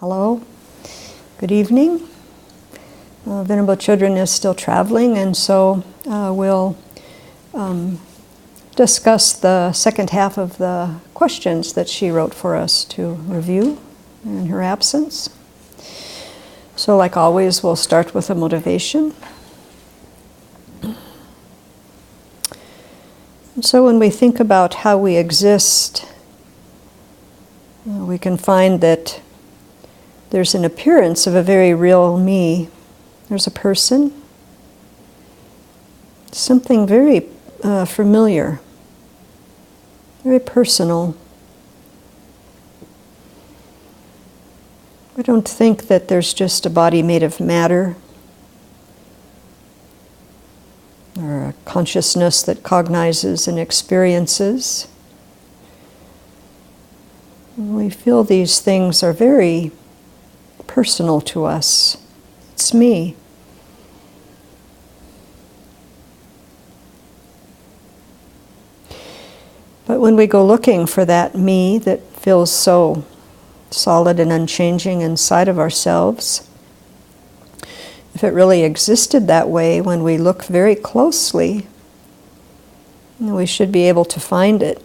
Hello, good evening. Venerable Children is still traveling, and so we'll discuss the second half of the questions that she wrote for us to review in her absence. So like always, we'll start with a motivation. And so when we think about how we exist, we can find that there's an appearance of a very real me. There's a person, something very familiar, very personal. We don't think that there's just a body made of matter or a consciousness that cognizes and experiences. We feel these things are very personal to us. It's me. But when we go looking for that me that feels so solid and unchanging inside of ourselves, if it really existed that way, when we look very closely, we should be able to find it.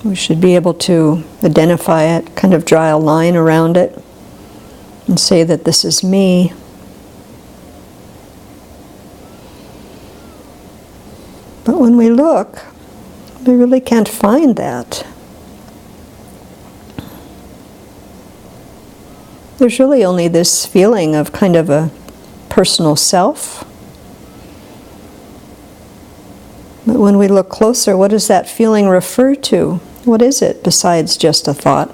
We should be able to identify it, kind of draw a line around it, and say that this is me. But when we look, we really can't find that. There's really only this feeling of kind of a personal self. But when we look closer, what does that feeling refer to? What is it besides just a thought?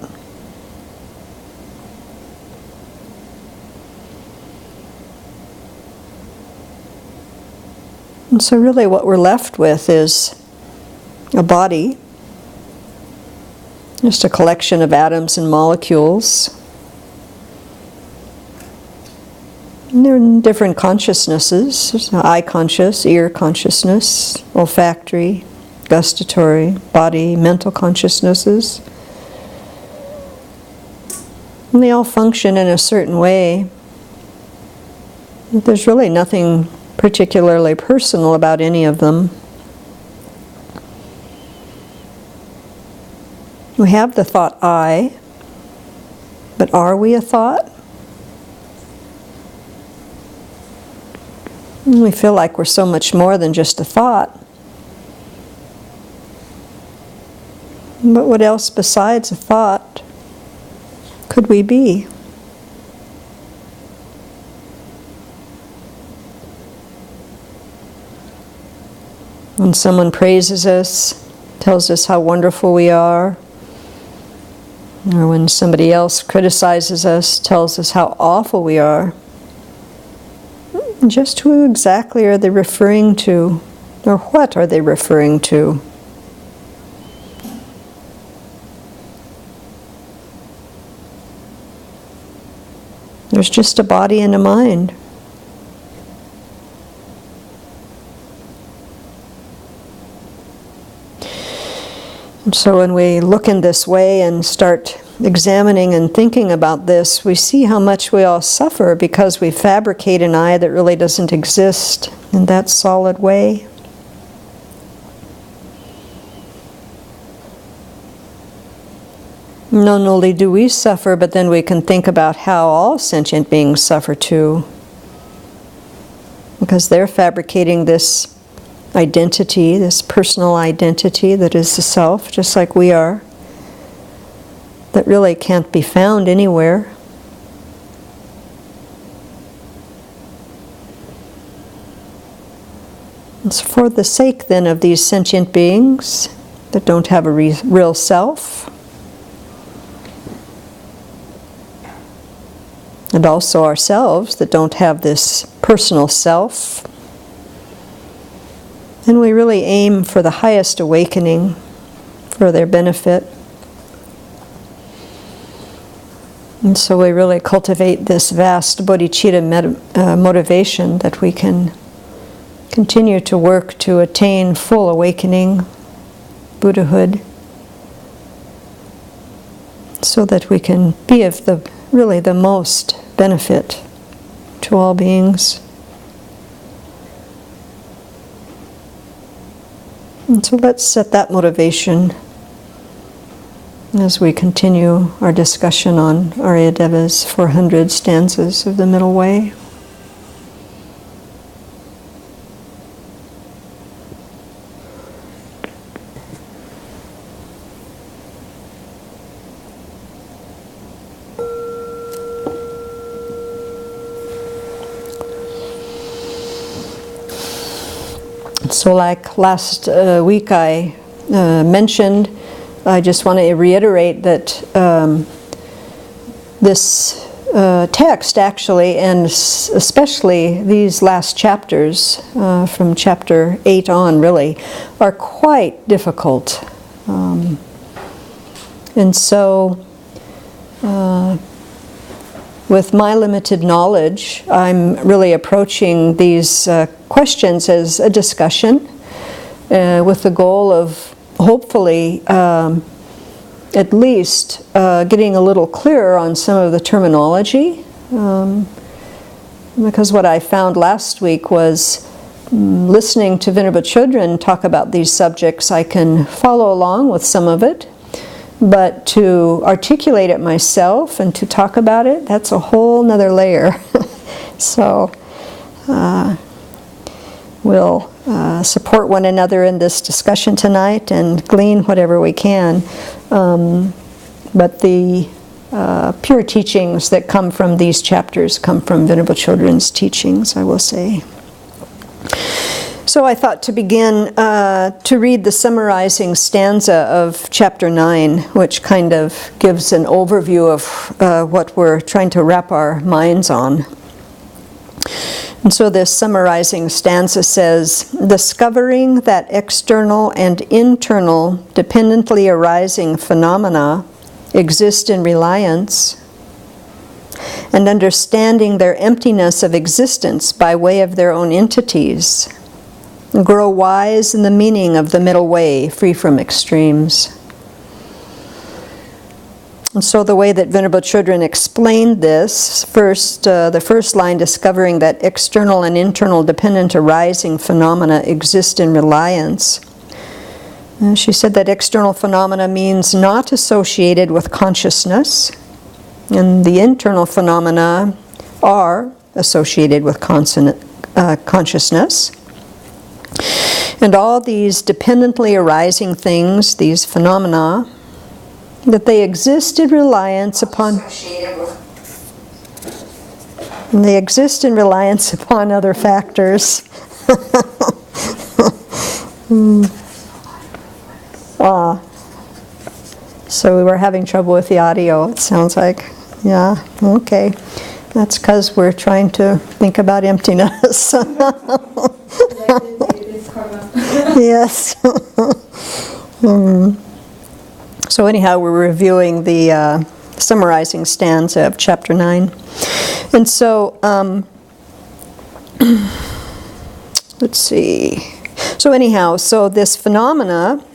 And so really what we're left with is a body, just a collection of atoms and molecules. And they're in different consciousnesses. There's eye conscious, ear consciousness, olfactory, gustatory, body, mental consciousnesses. And they all function in a certain way. There's really nothing particularly personal about any of them. We have the thought I, but are we a thought? We feel like we're so much more than just a thought. But what else besides a thought could we be? When someone praises us, tells us how wonderful we are, or when somebody else criticizes us, tells us how awful we are, just who exactly are they referring to, or what are they referring to? There's just a body and a mind. And so when we look in this way and start examining and thinking about this, we see how much we all suffer because we fabricate an I that really doesn't exist in that solid way. Not only do we suffer, but then we can think about how all sentient beings suffer too. Because they're fabricating this identity, this personal identity that is the self, just like we are, that really can't be found anywhere. It's for the sake then of these sentient beings that don't have a real self, and also ourselves that don't have this personal self. And we really aim for the highest awakening for their benefit. And so we really cultivate this vast bodhicitta motivation that we can continue to work to attain full awakening, Buddhahood, so that we can be of really the most benefit to all beings. And so let's set that motivation as we continue our discussion on Aryadeva's 400 stanzas of the Middle Way. So like last week I mentioned, I just want to reiterate that this text actually, and especially these last chapters, from chapter 8 on really, are quite difficult. And so with my limited knowledge, I'm really approaching these questions as a discussion with the goal of hopefully at least getting a little clearer on some of the terminology. Because what I found last week was listening to Venerable Chödrön talk about these subjects, I can follow along with some of it. But to articulate it myself and to talk about it, that's a whole nother layer. So we'll support one another in this discussion tonight and glean whatever we can. But the pure teachings that come from these chapters come from Venerable Chödrön's teachings, I will say. So I thought to begin to read the summarizing stanza of chapter 9, which kind of gives an overview of what we're trying to wrap our minds on. And so this summarizing stanza says, discovering that external and internal dependently arising phenomena exist in reliance, and understanding their emptiness of existence by way of their own entities, grow wise in the meaning of the middle way, free from extremes. And so the way that Venerable Chödrön explained this, first, the first line, discovering that external and internal dependent arising phenomena exist in reliance. She said that external phenomena means not associated with consciousness, and the internal phenomena are associated with consciousness. And all these dependently arising things, these phenomena, that they exist in reliance upon, and they exist in reliance upon other factors. So we were having trouble with the audio, it sounds like. Yeah, okay. That's because we're trying to think about emptiness. Yes. So anyhow, we're reviewing the summarizing stanza of chapter 9. And so, let's see. So anyhow, so this phenomena,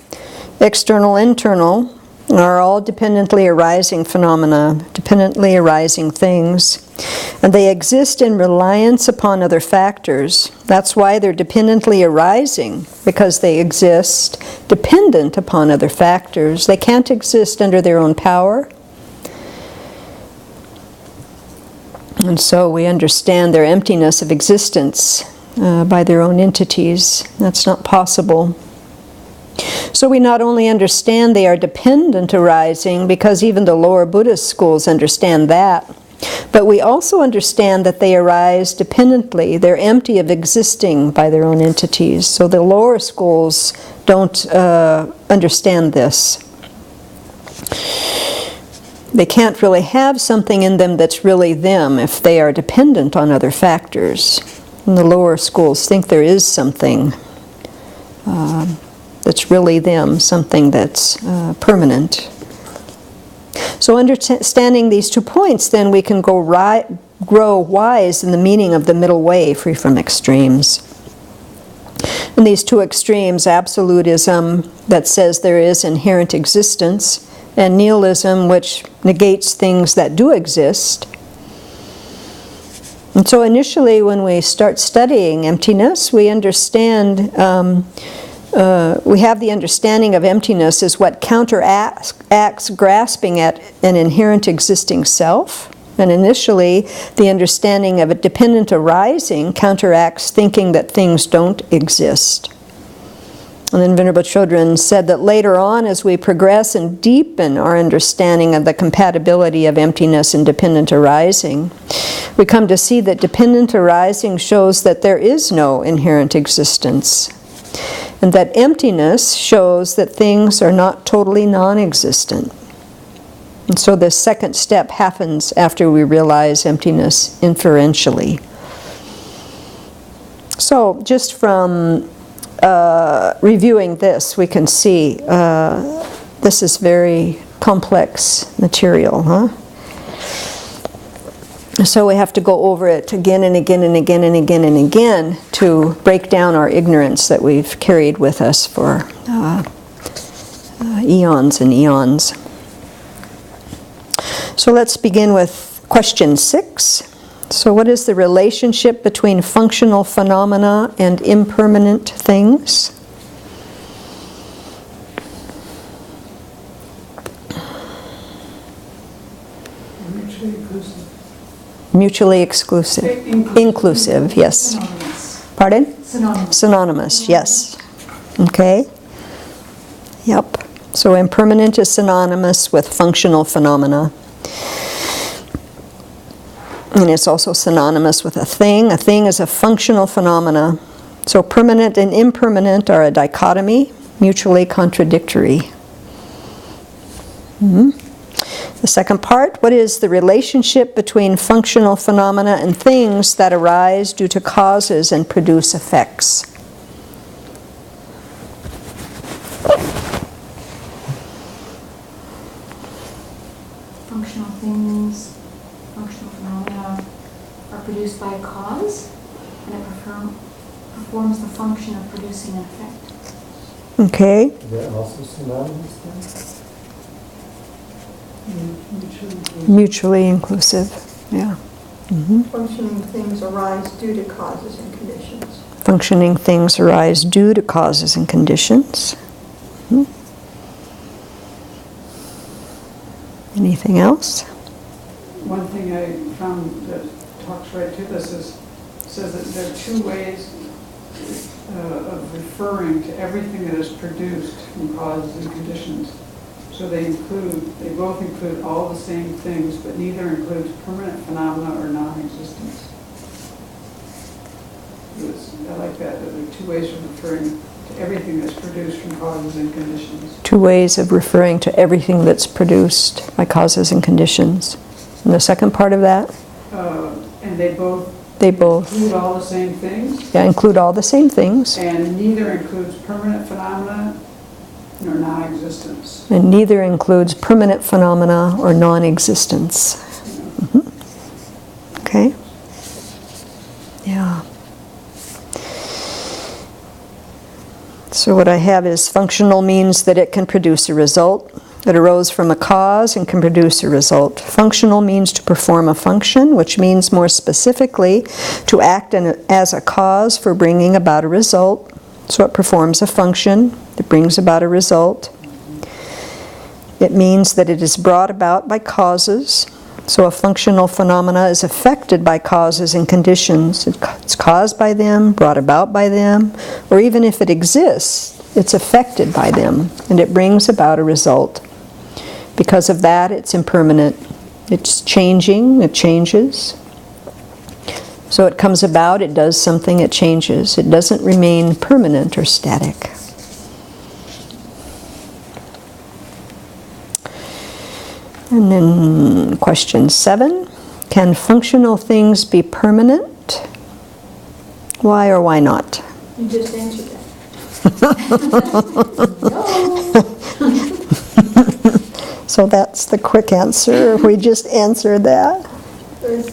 external, internal, are all dependently arising phenomena, dependently arising things. And they exist in reliance upon other factors. That's why they're dependently arising, because they exist dependent upon other factors. They can't exist under their own power. And so we understand their emptiness of existence by their own entities. That's not possible. So we not only understand they are dependent arising, because even the lower Buddhist schools understand that, but we also understand that they arise dependently. They're empty of existing by their own entities. So the lower schools don't understand this. They can't really have something in them that's really them if they are dependent on other factors. And the lower schools think there is something that's really them, something that's permanent. So understanding these 2 points, then we can grow wise in the meaning of the middle way, free from extremes. And these two extremes, absolutism that says there is inherent existence, and nihilism, which negates things that do exist. And so initially when we start studying emptiness, we understand, we have the understanding of emptiness as what counteracts grasping at an inherent existing self. And initially, the understanding of a dependent arising counteracts thinking that things don't exist. And then Venerable Chodron said that later on, as we progress and deepen our understanding of the compatibility of emptiness and dependent arising, we come to see that dependent arising shows that there is no inherent existence, and that emptiness shows that things are not totally non-existent. And so the second step happens after we realize emptiness inferentially. So just from reviewing this, we can see this is very complex material, huh? So we have to go over it again and again and again and again and again to break down our ignorance that we've carried with us for eons and eons. So let's begin with question 6. So what is the relationship between functional phenomena and impermanent things? Mutually inclusive. Mutually exclusive. Inclusive, yes. Synonymous. Pardon? Synonymous. Synonymous, yes. Okay. Yep. So impermanent is synonymous with functional phenomena. And it's also synonymous with a thing. A thing is a functional phenomena. So permanent and impermanent are a dichotomy, mutually contradictory. The second part, what is the relationship between functional phenomena and things that arise due to causes and produce effects? Functional things, functional phenomena are produced by a cause, and it performs the function of producing an effect. Okay. Is that also synonymous then? Mutually inclusive, yeah. Functioning things arise due to causes and conditions. Functioning things arise due to causes and conditions. Anything else? One thing I found that talks right to this says that there are two ways of referring to everything that is produced from causes and conditions. So they both include all the same things, but neither includes permanent phenomena or non-existence. I like that there are two ways of referring to everything that's produced from causes and conditions. Two ways of referring to everything that's produced by causes and conditions. And the second part of that? And they both include all the same things. Yeah, include all the same things. And neither includes permanent phenomena nor non-existence. And neither includes permanent phenomena or non-existence. Okay? Yeah. So what I have is functional means that it can produce a result. It arose from a cause and can produce a result. Functional means to perform a function, which means more specifically to act as a cause for bringing about a result. So it performs a function that brings about a result. It means that it is brought about by causes. So a functional phenomena is affected by causes and conditions. It's caused by them, brought about by them, or even if it exists, it's affected by them, and it brings about a result. Because of that, it's impermanent. It's changing, it changes. So it comes about, it does something, it changes. It doesn't remain permanent or static. And then question 7, can functional things be permanent? Why or why not? You just answered that. So that's the quick answer. We just answered that. It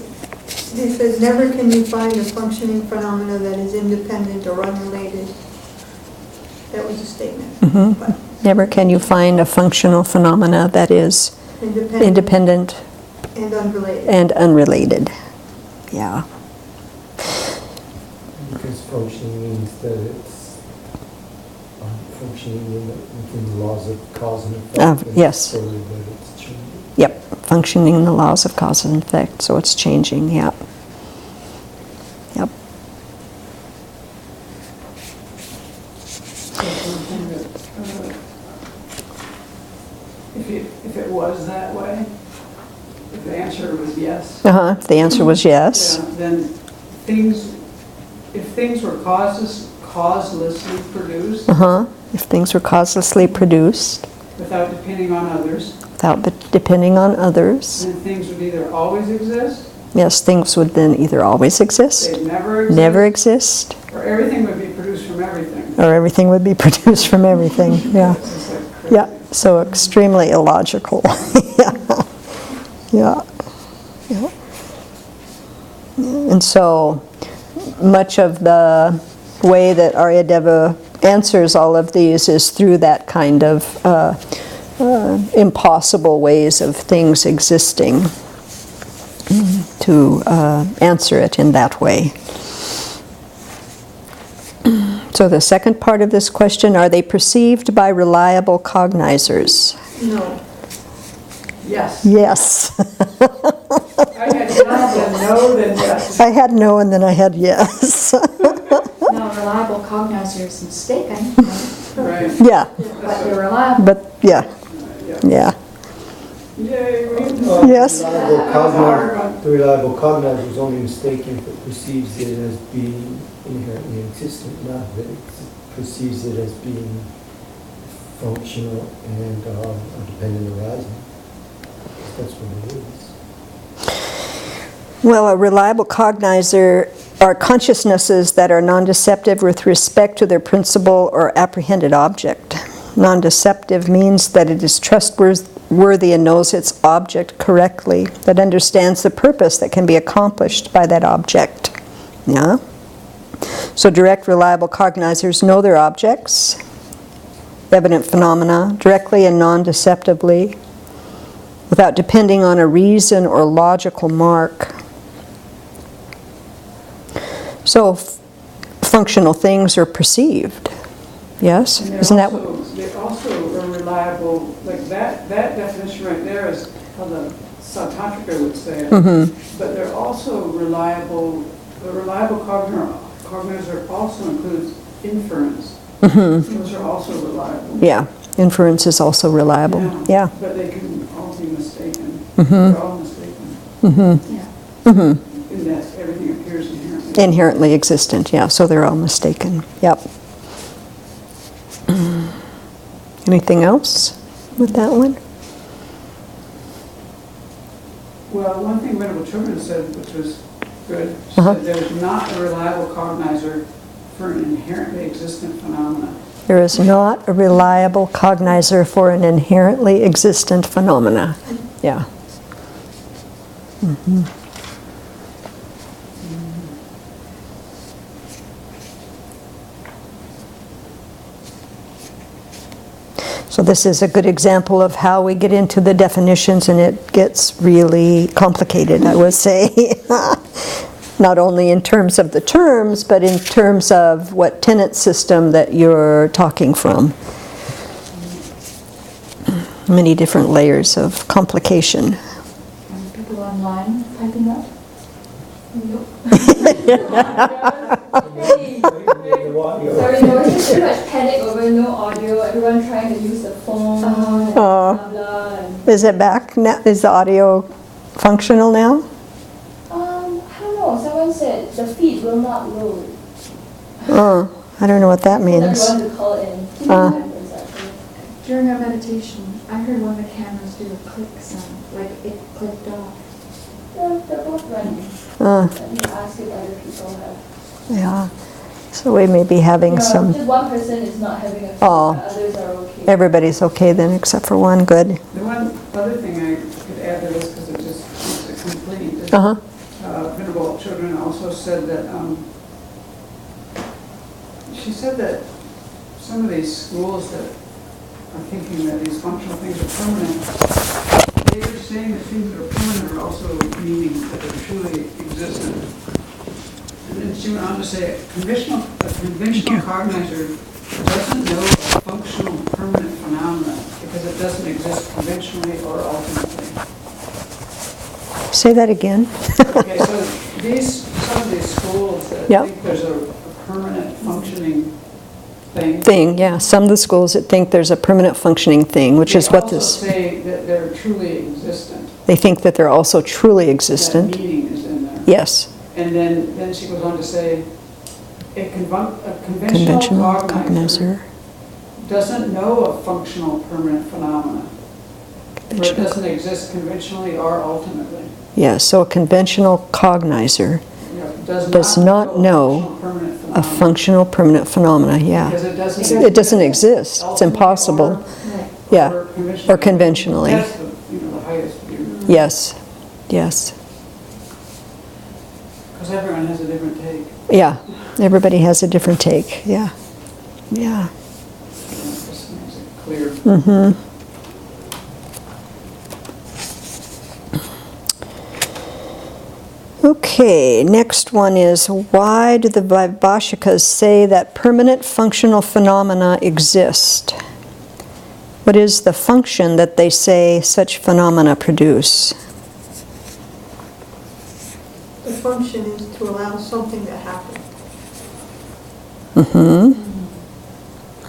says, never can you find a functioning phenomena that is independent or unrelated That was a statement. Mhm. But Never can you find a functional phenomena that is independent and unrelated. and unrelated. Yeah. Because functioning means that it's functioning within the laws of cause and effect. and Yes. So that it's changing. Yep. Functioning in the laws of cause and effect, so it's changing. Yep. Yep. That's one thing that, if it was that way, if the answer was yes, If the answer was yes. yeah, then things, if things were causelessly produced If things were causelessly produced without depending on others, without depending on others, then things would either always exist, yes, things would then either always exist, they'd never exist, never exist, or everything would be produced from everything. or everything would be produced from everything. Yeah. It's just like crazy. Yeah. So extremely illogical. Yeah. Yeah. Yeah. And so much of the way that Aryadeva answers all of these is through that kind of impossible ways of things existing, to answer it in that way. So the second part of this question, are they perceived by reliable cognizers? No. Yes. Yes. I had yes, then no, then yes. I had no and then I had yes. Now, reliable cognizer is mistaken, right? Right. Yeah, But they're reliable. but yeah, yeah. Yay, we Yes. The reliable cognizer is only mistaken if it perceives it as being inherently existent, not that it perceives it as being functional and a dependent arising. That's what it is. Well, a reliable cognizer are consciousnesses that are non-deceptive with respect to their principal or apprehended object. Non-deceptive means that it is trustworthy and knows its object correctly, that understands the purpose that can be accomplished by that object. Yeah? So direct, reliable cognizers know their objects, evident phenomena, directly and non-deceptively, without depending on a reason or logical mark. So functional things are perceived. Yes? And Isn't that they also are reliable, like that definition right there is how the Sautrantika would say it. But they're also reliable, the reliable cognizer also includes inference. Those are also reliable. Yeah, inference is also reliable. Yeah. But they can all be mistaken. They're all mistaken. Yeah. In that everything appears inherently. Inherently existent, yeah, so they're all mistaken. Yep. Anything else with that one? Well, one thing Venerable Children said, which was good, she said there's not a reliable cognizer for an inherently existent phenomena. There is not a reliable cognizer for an inherently existent phenomena. Yeah. So this is a good example of how we get into the definitions, and it gets really complicated, I would say. Not only in terms of the terms, but in terms of what tenant system that you're talking from. Many different layers of complication. And people online typing up? Nope. Hey, sorry, there was just too much panic over no audio, everyone trying to use the phone, and blah blah. And, Is it back now? Is the audio functional now? I don't know, someone said the feed will not load. I don't know what that means. Everyone to call in. Exactly. During our meditation, I heard one of the cameras do a click sound, like it clicked off. Yeah, they're both running. Let me ask if other people have. Yeah. So we may be having No, some. just one person is not having a feed, Oh. but others are okay. Everybody's okay then, except for one. Good. The one other thing I could add to this, because it just makes it complete, is Venerable Children also said that, she said that some of these schools that are thinking that these functional things are permanent, they are saying that things that are permanent are also meaning that they're truly existent. And then she went on to say, a conventional cognizer doesn't know a functional permanent phenomena because it doesn't exist conventionally or ultimately. Say that again. Okay, so some of these schools that Yep. think there's a permanent functioning thing. Yeah. Some of the schools that think there's a permanent functioning thing, which is what this... They also say that they're truly existent. They think that they're also truly existent. That meaning is in there. Yes. And then she goes on to say, a conventional Conventional cognizer cognizer. doesn't know a functional permanent phenomena, where it Conventional- doesn't exist conventionally or ultimately. Yeah, so a conventional cognizer does not know a functional permanent phenomena, yeah. Because It doesn't exist. It's impossible. Right. Yeah, or conventionally. That's the highest view. Yes, yes. Because everyone has a different take. Yeah, everybody has a different take, yeah. Yeah. This makes it clear. Mm-hmm. Okay, next one is, why do the Vaibhashikas say that permanent functional phenomena exist? What is the function that they say such phenomena produce? The function is to allow something to happen. Mm-hmm.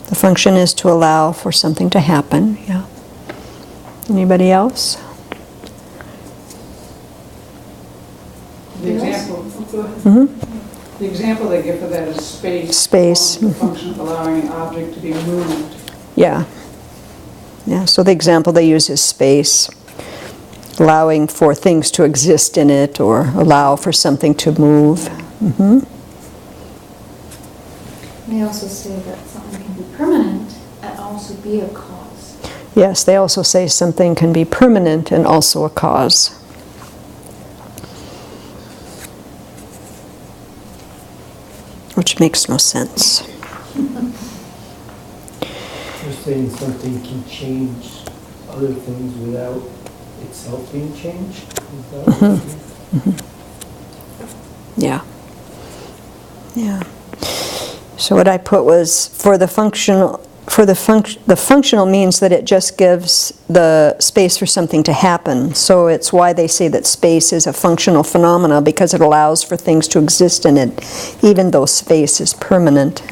The function is to allow for something to happen, yeah. Anybody else? The example, Mm-hmm. the example they give for that is space. Space. The function of allowing an object to be moved. Yeah. Yeah, so the example they use is space, allowing for things to exist in it or allow for something to move. Mm-hmm. They also say that something can be permanent and also be a cause. Yes, they also say something can be permanent and also a cause. Which makes no sense. You're saying something can change other things without itself being changed? Is that what you mean? Yeah. Yeah. So what I put was the functional means that it just gives the space for something to happen. So it's why they say that space is a functional phenomena, because it allows for things to exist in it, even though space is permanent.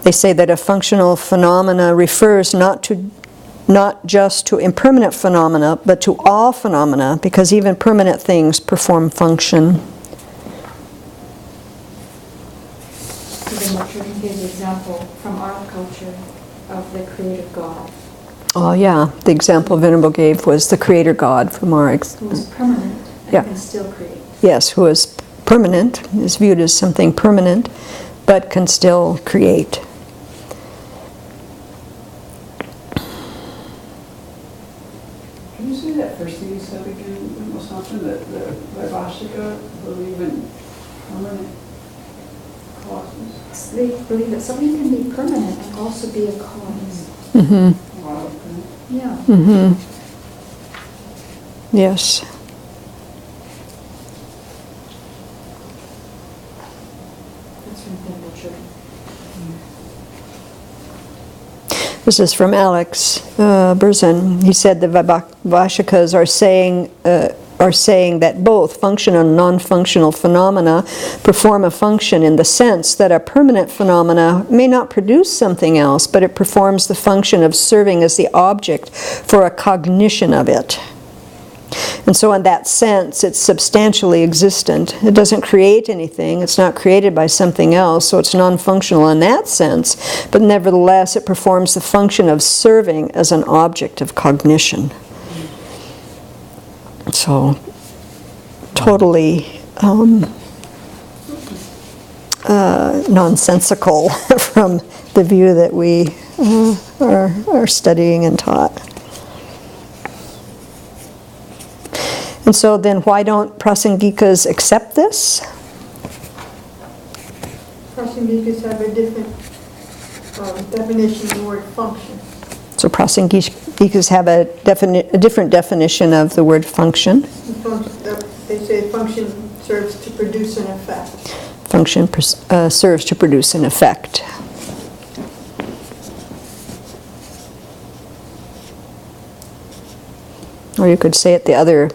They say that a functional phenomena refers not just to impermanent phenomena, but to all phenomena, because even permanent things perform function. Even what you gave the example from our culture of the creative God, Oh yeah, the example Venerable gave was the Creator God from our who is permanent and Yeah. can still create. yes, who is permanent, is viewed as something permanent, but can still create. Can you say that first thing you said again, almost something that the Vaibhashika believe in permanent causes? So they believe that something can be permanent and also be a cause. Mm-hmm. Wow, okay. Yeah. Mm-hmm. Yes. That's from Venerable Children. This is from Alex Berzin. He said the Vaibhashikas are saying that both functional and non-functional phenomena perform a function in the sense that a permanent phenomena may not produce something else, but it performs the function of serving as the object for a cognition of it. And so in that sense, it's substantially existent. It doesn't create anything. It's not created by something else, so it's non-functional in that sense. But nevertheless, it performs the function of serving as an object of cognition. So, totally nonsensical from the view that we are studying and taught. And so then why don't Prasangikas accept this? Prasangikas have a different definition of the word function. So prasangikas have a different definition of the word function. They say function serves to produce an effect. Function serves to produce an effect. Or you could say it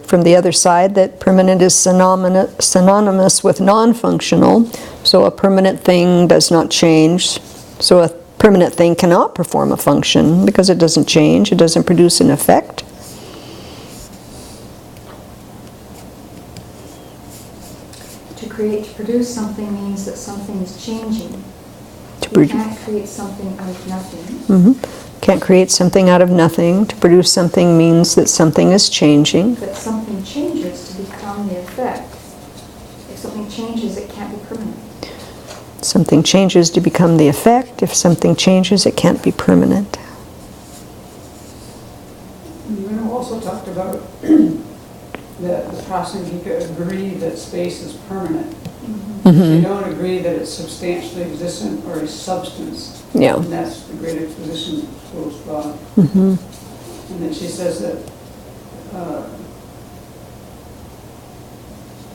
from the other side, that permanent is synonymous with non-functional. So a permanent thing does not change. So a permanent thing cannot perform a function because it doesn't change, it doesn't produce an effect. To produce something means that something is changing. You can't create something out of nothing. Can't create something out of nothing. To produce something means that something is changing. But something changes to become the effect. If something changes, it can't be permanent. Something changes to become the effect. If something changes, it can't be permanent. We also talked about that the Prasangika agree that space is permanent. They don't agree that it's substantially existent or a substance. Yeah. And that's the great exposition school's thought. Mm-hmm. And then she says that,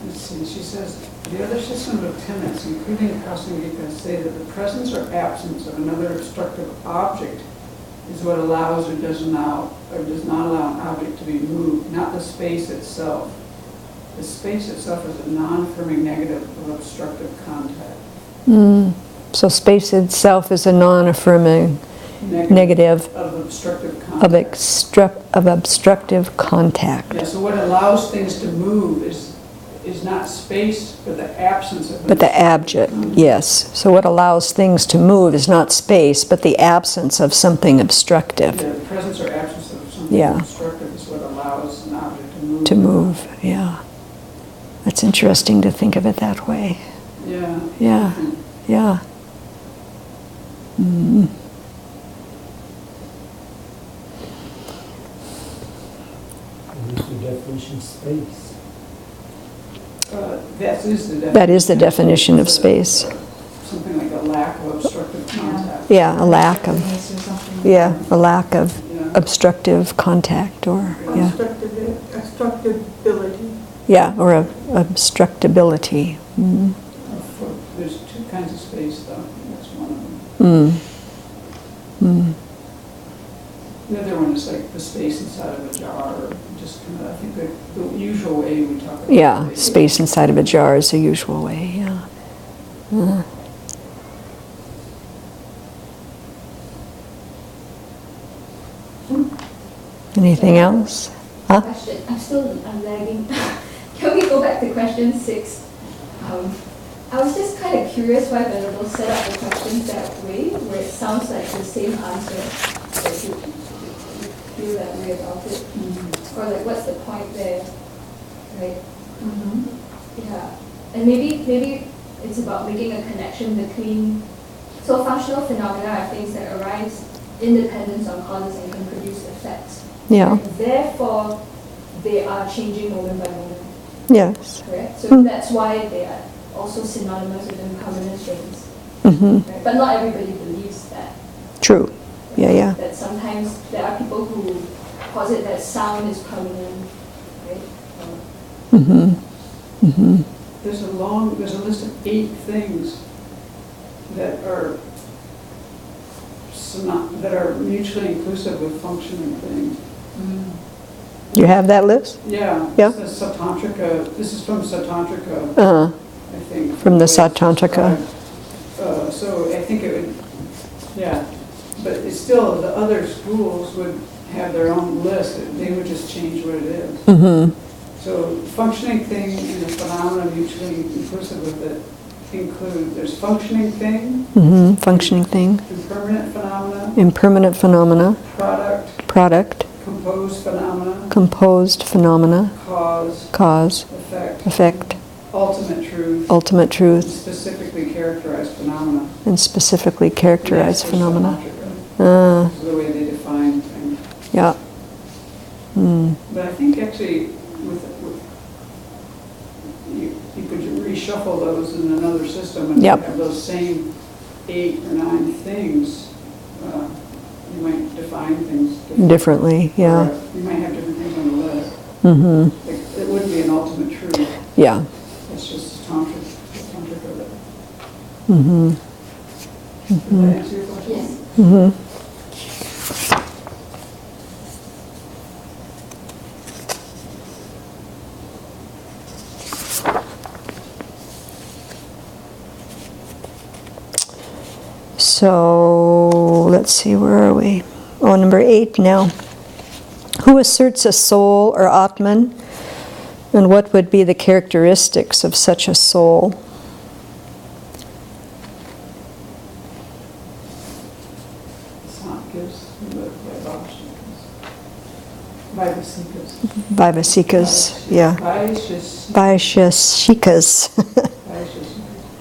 let's see, she says, the other system of tenets, including Prasangika, say that the presence or absence of another obstructive object is what allows or does not allow an object to be moved, not the space itself. The space itself is a non-affirming negative of obstructive contact. So space itself is a non-affirming negative of obstructive of obstructive contact. Yeah, so what allows things to move is not space, but the absence of. But the object, yes. So what allows things to move is not space, but the absence of something obstructive. Yeah, the presence or absence of something obstructive is what allows an object to move. To move, yeah. That's interesting to think of it that way. Yeah. Yeah, yeah. What's the definition of space? That is the definition of space. Something like a lack of obstructive contact. Yeah, a lack of obstructive contact, or Obstructability. Yeah, or obstructability. There's two kinds of space, though. That's one of them. The other one is like the space inside of a jar, or just kind of, I think the usual way we talk about Yeah, space inside of a jar is the usual way, yeah. Anything else? Huh? Question. I'm lagging. Can we go back to question 6? I was just kind of curious why Venerable set up the questions that way, where it sounds like the same answer, but you feel that way about it. Or like, what's the point there, right? Yeah. And maybe it's about making a connection between, so functional phenomena are things that arise independent on causes and can produce effects. Yeah. And therefore, they are changing moment by moment. Yes. Correct? So that's why they are also synonymous with impermanent things. Right? But not everybody believes that. True. Yeah. That sometimes there are people who posit that sound is permanent, right? There's a list of 8 things that are mutually inclusive with functioning things. You have that list? Yeah. Yeah. This is Satantrika. This is from Satantrika, Uh-huh. I think. From the Satantrika. So I think it would, yeah. But it's still, the other schools would have their own list. They would just change what it is. So functioning thing and the phenomena mutually inclusive with it include, there's functioning thing, Functioning thing. impermanent phenomena, Product. composed phenomena, Cause. Effect. ultimate truth, And specifically characterized phenomena. This is the way they define things. Yeah. But I think actually you could shuffle those in another system and you Yep. have those same 8 or 9 things, you might define things Differently, yeah. Or you might have different things on the list. Mm-hmm. It wouldn't be an ultimate truth. Yeah. It's just tantric of it. Mm-hmm. Does that answer your question? Yes. Mm-hmm. So, let's see, where are we? Oh, number 8 now. Who asserts a soul or Atman, and what would be the characteristics of such a soul? Vaivasikas, yeah. Vaishashikas.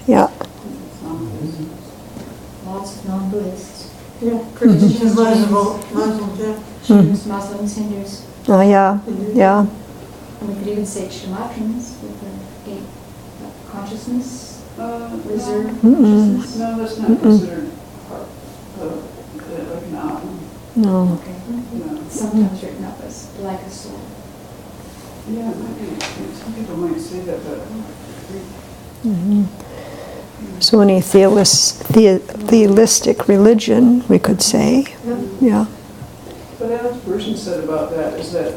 Yeah. Lots of non-Buddhists. Yeah, Christians, Muslims, yeah. Jews, Muslims, Hindus. Oh, yeah, yeah. And we could even say Kshatriyas with the 8 consciousness, reserve consciousness. No, that's not considered part of like an atman. No. Okay. No. Sometimes written up as like a soul. Yeah, it might be. Some people might say that, but I don't agree. Mm-hmm. So any theistic religion, we could say, yeah. But Alex Burson said about that is that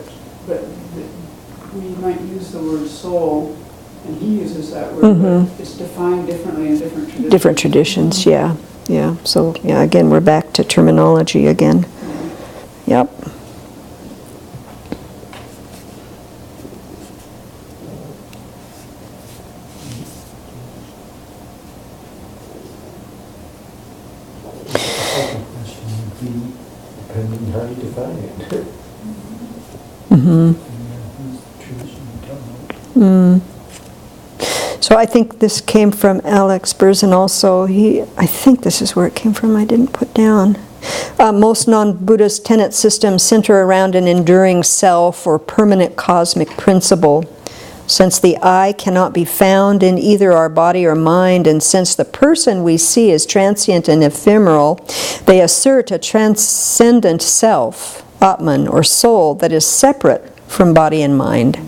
we might use the word soul, and he uses that word, but it's defined differently in different traditions. Different traditions, yeah, yeah. So, yeah, again, we're back to terminology again. Yep. Depending how you define it. Mm-hmm. Mm. So I think this came from Alex Berzin also. I think this is where it came from. I didn't put down. Most non-Buddhist tenet systems center around an enduring self or permanent cosmic principle. Since the I cannot be found in either our body or mind, and since the person we see is transient and ephemeral, they assert a transcendent self, Atman, or soul, that is separate from body and mind.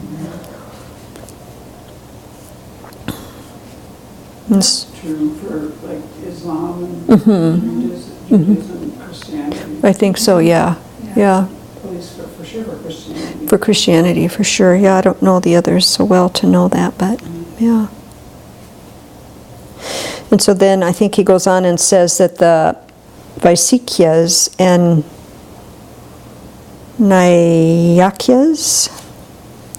That's true for like Islam and Judaism, Christianity. I think so, yeah. Yeah. At least for sure for Christianity. For Christianity, for sure. Yeah, I don't know the others so well to know that, but yeah. And so then I think he goes on and says that the Vaisikyas and Naiyakyas,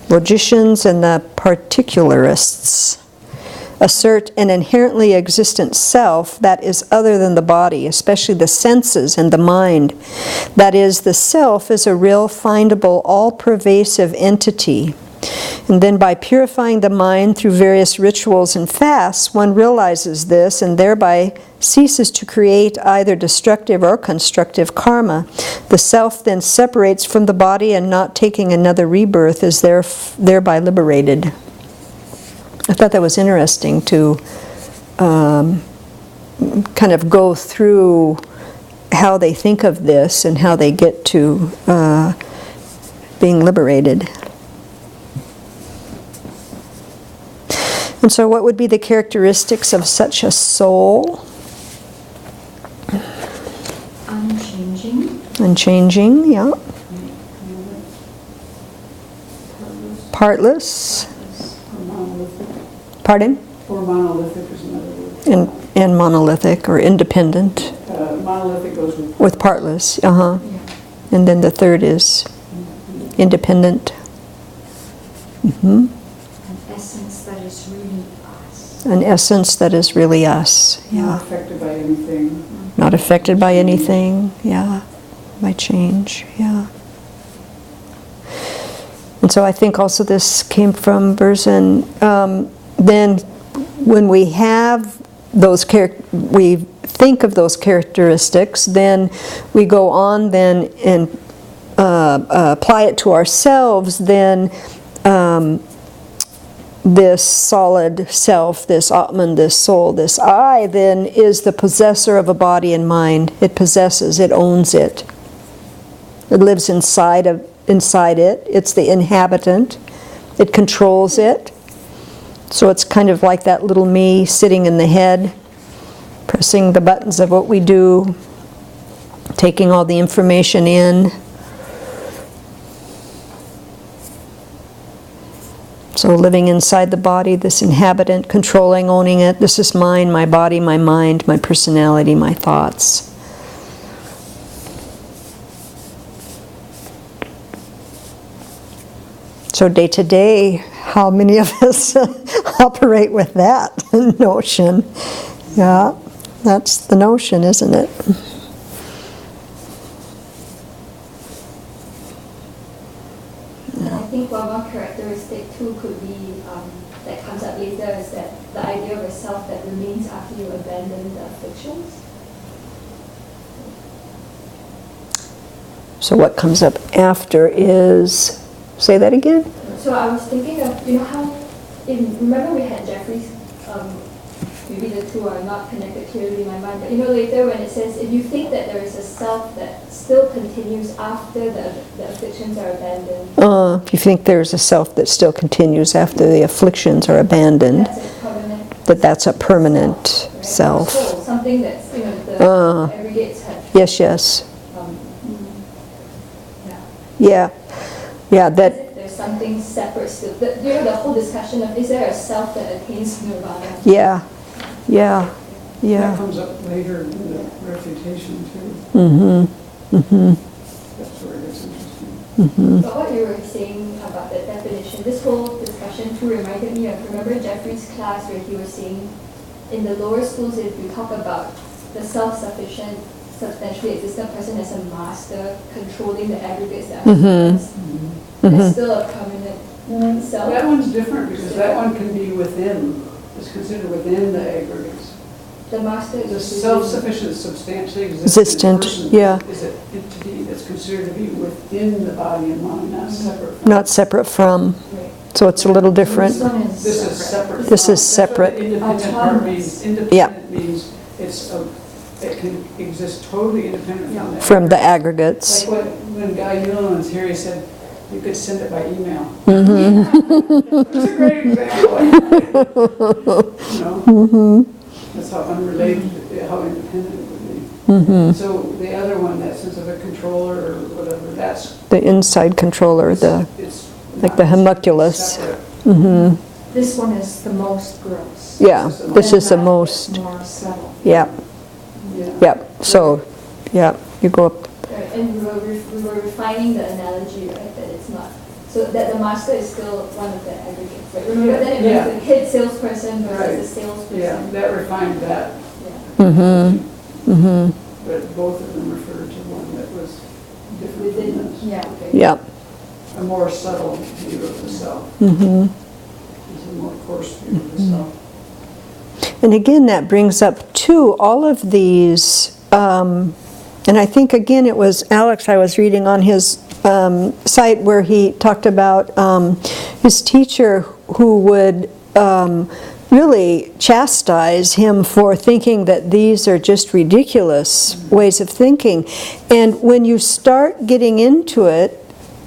logicians, and the particularists assert an inherently existent self that is other than the body, especially the senses and the mind. That is, the self is a real, findable, all-pervasive entity. And then by purifying the mind through various rituals and fasts, one realizes this and thereby ceases to create either destructive or constructive karma. The self then separates from the body, and not taking another rebirth is thereby liberated. I thought that was interesting to kind of go through how they think of this and how they get to being liberated. And so what would be the characteristics of such a soul? Unchanging. Unchanging, yeah. Partless. Pardon? Or monolithic is another word. And monolithic or independent. Monolithic goes With partless, Yeah. And then the third is independent. Mm-hmm. An essence that is really us. An essence that is really us, not yeah. affected by anything. Not affected by anything, yeah. By change, yeah. And so I think also this came from Berzin. Then when we have those we think of those characteristics, then we go on then and apply it to ourselves, then this solid self, this Atman, this soul, this I, then is the possessor of a body and mind. It possesses, it owns it. It lives inside it. It's the inhabitant. It controls it. So it's kind of like that little me sitting in the head, pressing the buttons of what we do, taking all the information in. So living inside the body, this inhabitant, controlling, owning it. This is mine, my body, my mind, my personality, my thoughts. So day to day, how many of us operate with that notion? Yeah, that's the notion, isn't it? I think one characteristic too could be, that comes up later, is that the idea of a self that remains after you abandon the afflictions. So what comes up after is, say that again? So I was thinking of, you know how, remember we had Jeffrey's, maybe the two are not connected clearly in my mind, but you know later when it says, if you think that there is a self that still continues after the afflictions are abandoned. If you think there's a self that still continues after the afflictions are abandoned, that's a permanent self. Soul, something that's, you know, the aggregates have. Yes. Yeah, that. There's something separate still. You know, the whole discussion of, is there a self that attains nirvana? Yeah. That comes up later in the refutation too. That's where it gets interesting. But what you were saying about that definition, this whole discussion too reminded me of, remember Jeffrey's class where he was saying, in the lower schools, if you talk about the self-sufficient, substantially existent person as a master controlling the aggregates that are that's still a permanent self. That one's different because that one can be within, is considered within the aggregates. The master The is self-sufficient, substantially existent person is an entity that's considered to be within the body and mind, not separate from. Not separate from. Right. So it's a little different. This is separate. This is That's what separate. the independent part means. Independent means it can exist totally independent from that. From the aggregates. Like when Guy Newland was here, he said, you could send it by email. That's a great example. You know? That's how unrelated, how independent it would be. So the other one, that sense of a controller or whatever, that's... The inside controller, it's like the homunculus. separate. This one is the most gross. Yeah, this is the most. More subtle. Yeah. Yeah. So, you go up. Right, and we were refining the analogy, right, that it's not, so that the master is still one of the aggregates, right? Remember that it means the head salesperson versus the salesperson. Yeah, that refined that. Yeah. But both of them referred to one that was different from this. Yeah, okay. Yeah. A more subtle view of the self. It's a more coarse view of the self. And again, that brings up too all of these, and I think again it was Alex I was reading on his site where he talked about his teacher who would really chastise him for thinking that these are just ridiculous ways of thinking. And when you start getting into it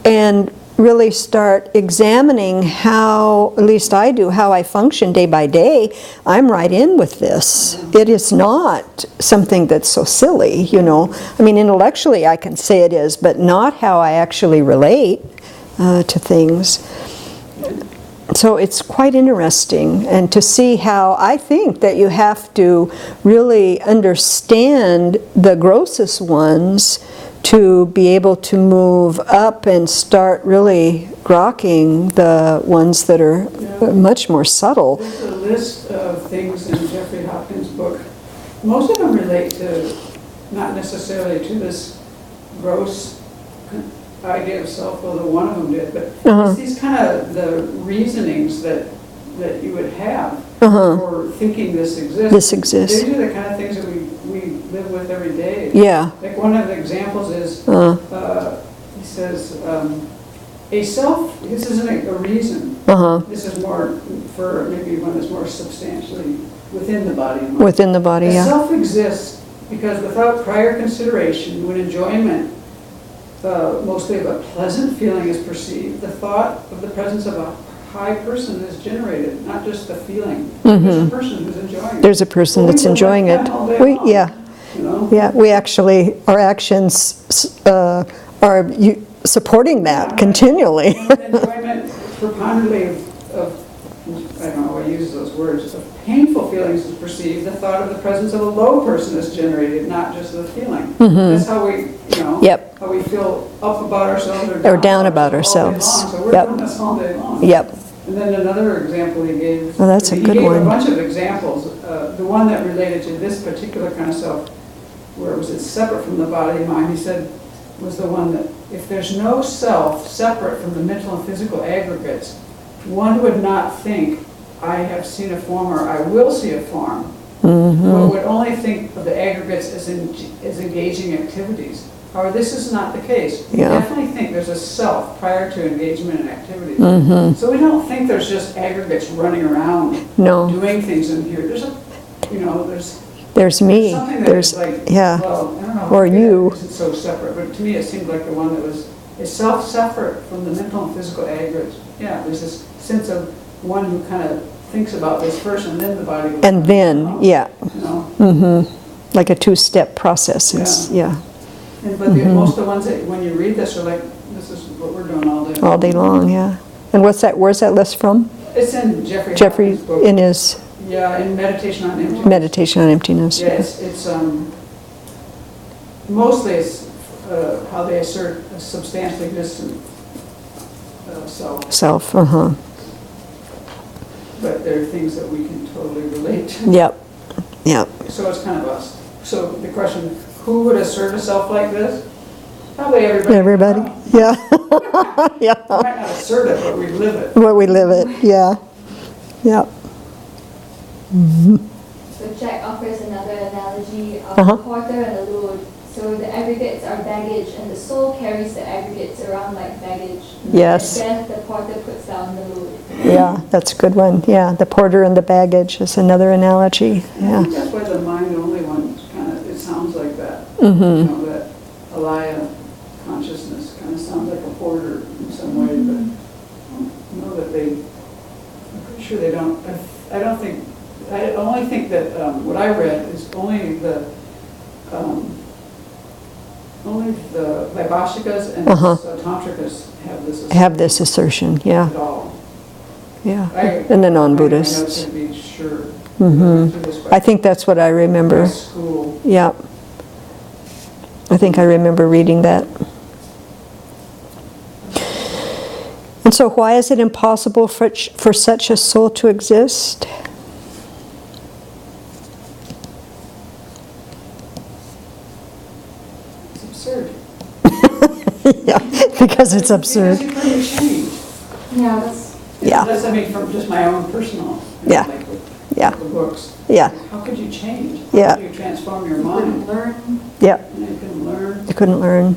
and really start examining how, at least I do, how I function day by day, I'm right in with this. It is not something that's so silly, you know. I mean, intellectually I can say it is, but not how I actually relate to things. So it's quite interesting, and to see how I think that you have to really understand the grossest ones to be able to move up and start really grokking the ones that are much more subtle. There's a list of things in Jeffrey Hopkins' book. Most of them relate to, not necessarily to this gross idea of self, although one of them did, but it's these kind of the reasonings that you would have for thinking this exists. This exists. These are the kind of things that we live with every day. Yeah. Like one of the examples is, he says, a self, this isn't a reason. Uh-huh. This is more for maybe one that's more substantially within the body and mind. Within the body, A yeah. self exists because without prior consideration, when enjoyment, mostly of a pleasant feeling is perceived, the thought of the presence of a high person is generated, not just the feeling. There's a person who's enjoying it. There's a person Well, we that's feel like enjoying that it. all day long, Yeah, you know? yeah, we actually, our actions are supporting that continually. Enjoyment preponderantly of, I don't know, I use those words, of painful feelings is perceived, the thought of the presence of a low person is generated, not just the feeling. That's how we, you know, Yep. how we feel up about ourselves Or down about all day ourselves. long. So we're Yep. doing this all day long. Yep. And then another example he gave. Oh, that's a good He gave one. a bunch of examples. The one that related to this particular kind of self, where it was separate from the body and mind, he said, was the one that if there's no self separate from the mental and physical aggregates, one would not think, I have seen a form or I will see a form, but would only think of the aggregates as engaging activities. However, this is not the case. We Yeah. definitely think there's a self prior to engagement in activities. So we don't think there's just aggregates running around No, doing things in here. There's there's me. something that There's, is like, yeah. well, I don't know. Or maybe you. that isn't so separate, but to me it seemed like the one that was self separate from the mental and physical aggregates. Yeah, there's this sense of one who kind of thinks about this first and then the body goes And on. then, yeah, You know? like a two-step process. Yeah, But most of the ones that, when you read this, are like, this is what we're doing all day. all day long, yeah. And where's that list from? It's in Jeffrey Jeffrey, Hawkins' book. in his Yeah, in Meditation on Emptiness. Meditation on Emptiness. Yeah, it's mostly it's how they assert a substantially distant self, Self, uh-huh. but there are things that we can totally relate to. Yep, yep. So it's kind of us. So the question, who would assert a self like this? Probably everybody. Everybody, yeah. We Yeah, might not assert it, but we live it. what we live it, yeah, yeah. So Jack offers another analogy of Uh-huh. a porter and a load. So the aggregates are baggage, and the soul carries the aggregates around like baggage. Yes. At death, the porter puts down the load. Yeah, that's a good one. Yeah, the porter and the baggage is another analogy. I Yeah. think that's why the mind-only one kind of, it sounds like that. Mm-hmm. You know, that Alaya consciousness kind of sounds like a porter in some way, but I know that I'm pretty sure they don't, I only think that what I read is only the Vaibhashikas and Uh-huh. Tantrikas Have this assertion, yeah, at all. yeah. I- And the I non-Buddhists. to be sure. I think that's what I remember. School. Yeah. I think I remember reading that. And so why is it impossible for such a soul to exist? It's absurd. Yeah, because it's absurd. Because you couldn't change. Yeah, that's, Yeah. That's, I mean, from just my own personal, Yeah. like with Yeah, the books. yeah, How could you change? Yeah. How could you transform your you couldn't mind? learn. yeah. And you can learn, You couldn't learn.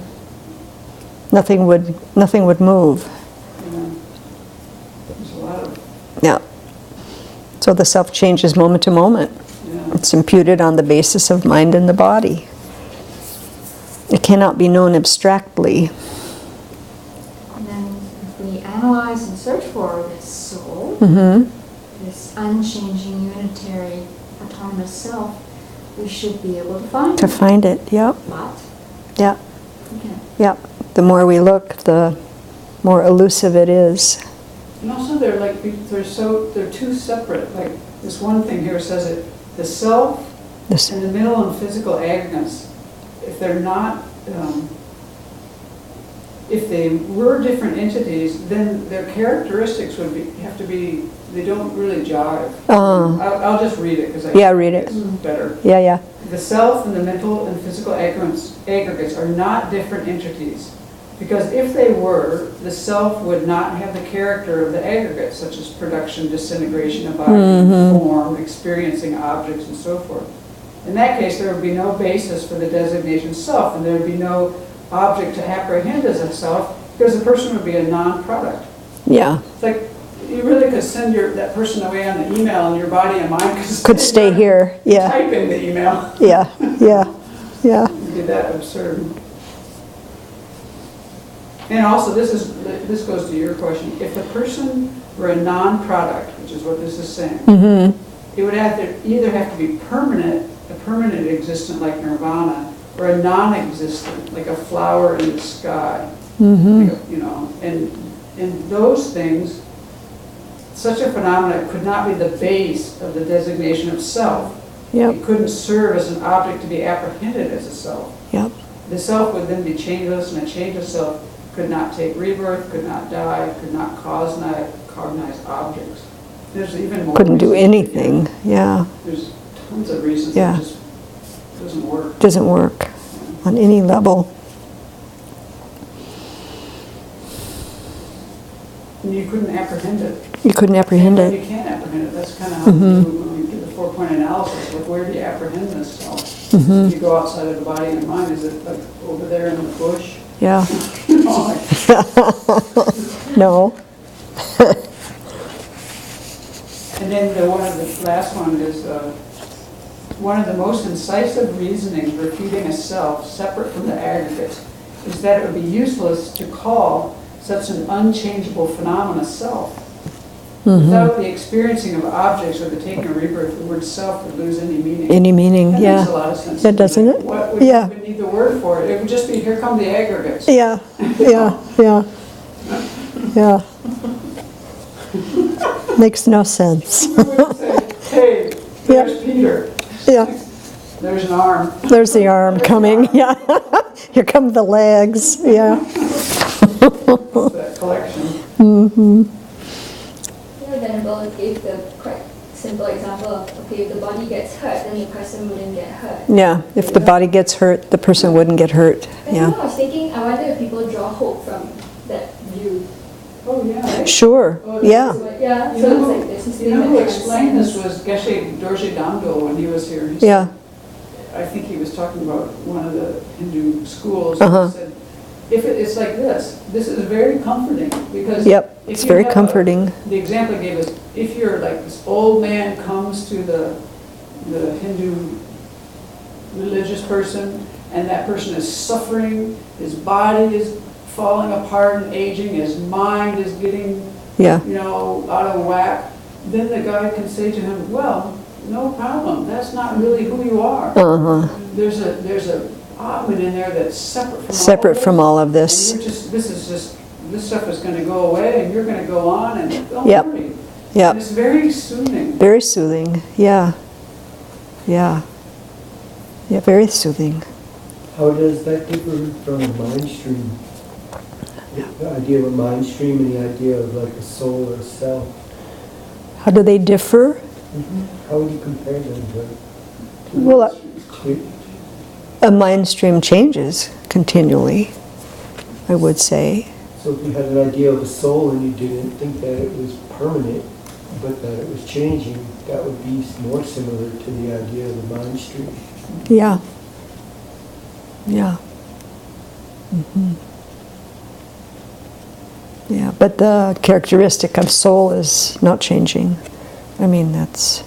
Nothing would move. you know. There's a lot of, Yeah. So the self changes moment to moment. yeah. It's imputed on the basis of mind and the body. It cannot be known abstractly. And then if we analyze and search for this soul, Mm-hmm. this unchanging, unitary, autonomous self, we should be able to find To it. find it, yep, But yep, we can't. yep. The more we look, the more elusive it is. And also they're two separate, like this one thing here says it, the self This, and the mental and physical aggregates, if they're not, if they were different entities, then their characteristics would have to be, they don't really jive. I'll just read it because Yeah, read it. it's better. yeah, yeah. The self and the mental and physical aggregates are not different entities. Because if they were, the self would not have the character of the aggregates, such as production, disintegration of body, form, experiencing objects, and so forth. In that case, there would be no basis for the designation self, and there would be no object to apprehend as a self, Because the person would be a non-product. Yeah, It's like, you really could send that person away on the email and your body and mind could stay here, yeah, Type in the email. yeah, yeah, yeah, It'd be that absurd. And also, this goes to your question. If the person were a non-product, which is what this is saying, it would either have to be permanent, a permanent existent like nirvana, or a non-existent, like a flower in the sky. Like you know, and those things, such a phenomenon could not be the base of the designation of self. yep, It couldn't serve as an object to be apprehended as a self. yep, The self would then be changeless, and a changeless self could not take rebirth, could not die, could not cognize objects. There's even more. couldn't do reasons. anything, yeah, There's tons of reasons Yeah. it just doesn't work. doesn't work on any level. And you couldn't apprehend it. You couldn't apprehend And it. you can't apprehend it. That's kind of how we do when we do the 4-point analysis. Like, where do you apprehend this self? If you go outside of the body and mind, is it like over there in the bush? Yeah, You know, like, no, and then the last one is, one of the most incisive reasonings refuting a self separate from the aggregates is that it would be useless to call such an unchangeable phenomena self. Without the experiencing of objects or the taking of rebirth, the word self would lose any meaning. any meaning, That yeah, makes a lot of sense. Yeah, doesn't it? What would Yeah. you need the word for it? It would just be, here come the aggregates. yeah, yeah, yeah, yeah. Makes no sense. We would say, hey, there's Peter. Yeah, There's an arm. there's the arm coming, yeah. Here come the legs, yeah. That collection. Venerable gave the quite simple example of, okay, if the body gets hurt, then the person wouldn't get hurt. Yeah, if the body gets hurt, the person wouldn't get hurt, And you know, yeah. I was thinking, I wonder if people draw hope from that view. Oh, yeah. Right? Sure, yeah, So, yeah, You so know, it's like there's this you thing know that who explained this transcends. was Geshe Dorje Damdol when he was here. He yeah, said, I think he was talking about one of the Hindu schools. Uh-huh. He said, if it's like this is very comforting because yep, if it's you very have comforting. the example he gave us, if you're like this old man comes to the Hindu religious person and that person is suffering, his body is falling apart and aging, his mind is getting Yeah, out of whack, then the guy can say to him, well, no problem, that's not really who you are. uh-huh, There's a Atman in there that's separate separate all of this. from all of And this. this stuff is going to go away and you're going to go on and don't Yep. worry. And Yep, it's very soothing. very soothing, yeah, yeah. Yeah, very soothing. How does that differ from a mind stream? The idea of a mind stream and the idea of like a soul or a self. How do they differ? How would you compare them to? Well, a mind stream changes continually, I would say. So if you had an idea of a soul and you didn't think that it was permanent, but that it was changing, that would be more similar to the idea of the mind stream. Yeah. Yeah. Mhm. Yeah, but the characteristic of soul is not changing. I mean, that's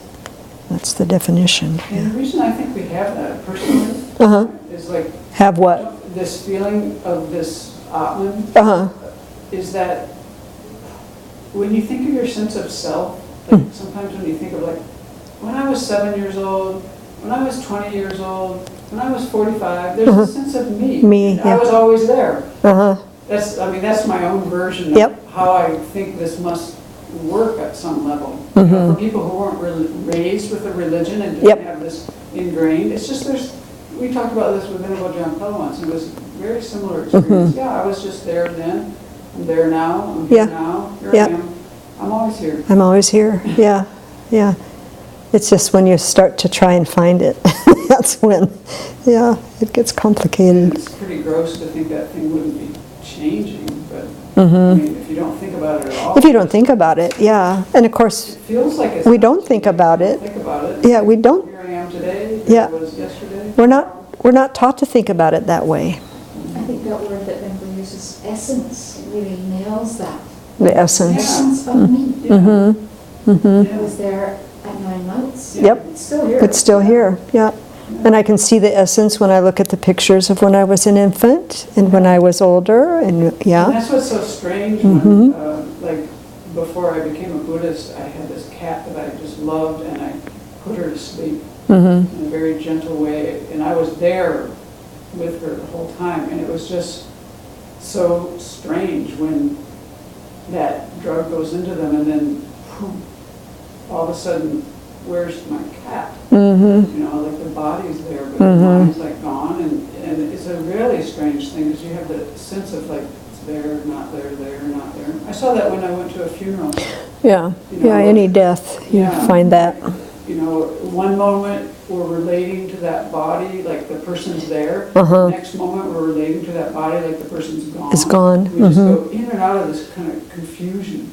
the definition. And Yeah. the reason I think we have that personally Uh-huh. is like Have what? this feeling of this Atman Uh-huh. is that when you think of your sense of self, like sometimes when you think of like, when I was 7 years old, when I was 20 years old, when I was 45, there's a sense of me. Me, I yeah. was always there. Uh-huh. That's my own version Yep. of how I think this must work at some level. You know, for people who weren't really raised with a religion and didn't Yep. have this ingrained, it's just we talked about this with Venerable John Pell once, and it was a very similar experience. Yeah, I was just there then, I'm there now, I'm here Yeah. now, here Yeah. I am. I'm always here. I'm always here. Yeah. Yeah. It's just when you start to try and find it, that's when, yeah, it gets complicated. It's pretty gross to think that thing wouldn't be changing, but I mean, if you don't think about it at all. If you don't think about it, yeah. And of course, It feels like it's. we don't think about it. Think about it. Yeah, we don't. Here I am today, Yeah. here I was yesterday. We're not taught to think about it that way. I think that word that Venerable uses, essence, really nails that. The essence. Essence of me. Yeah. It was there at 9 months. Yep. It's still here. It's still here, yeah. And I can see the essence when I look at the pictures of when I was an infant and when I was older, and And yeah. that's what's so strange when, like, before I became a Buddhist, I had this cat that I just loved, and I put her to sleep in a very gentle way, and I was there with her the whole time, and it was just so strange when that drug goes into them, and then whew, all of a sudden, where's my cat? Mm-hmm. You know, like the body's there, but the mind's like gone, and it's a really strange thing, because you have the sense of like, it's there, not there, not there. I saw that when I went to a funeral. Yeah, You know, yeah, any death, you yeah. find that. You know, one moment we're relating to that body, like the person's there. Uh-huh. The next moment we're relating to that body, like the person's gone. It's gone. We just go in and out of this kind of confusion.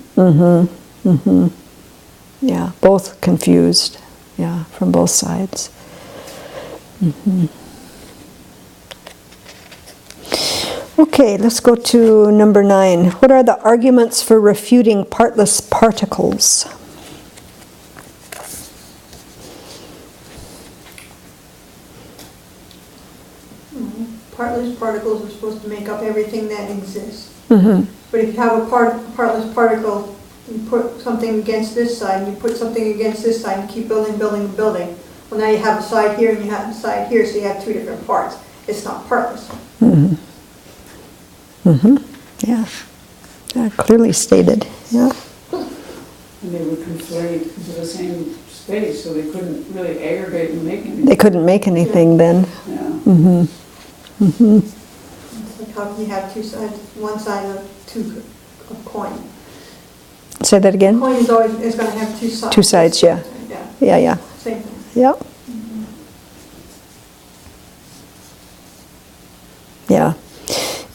Yeah, both confused, yeah, from both sides. Okay, let's go to number 9. What are the arguments for refuting partless particles? Partless particles are supposed to make up everything that exists. Mm-hmm. But if you have a partless particle, you put something against this side, and you put something against this side, and keep building, building, and building. Well, now you have a side here, and you have a side here, so you have two different parts. It's not partless. Yeah. Yeah, clearly stated, yeah. And they would conflate into the same space, so they couldn't really aggregate and make anything. They couldn't make anything then. Yeah. It's like how can you have two sides, one side of a coin? Say that again? Coin is always going to have two sides. Two sides, yeah. Yeah, Yeah, yeah. same thing. Yeah. Yeah.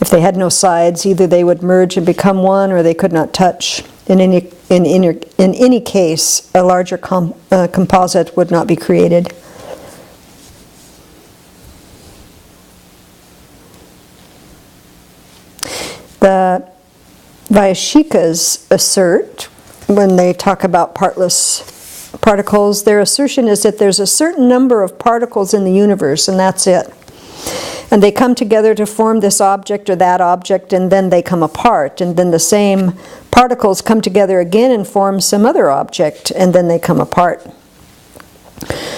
If they had no sides, either they would merge and become one, or they could not touch. In any case, a larger composite would not be created. The Vaishikas assert, when they talk about partless particles, their assertion is that there's a certain number of particles in the universe, and that's it. And they come together to form this object or that object, and then they come apart. And then the same particles come together again and form some other object, and then they come apart.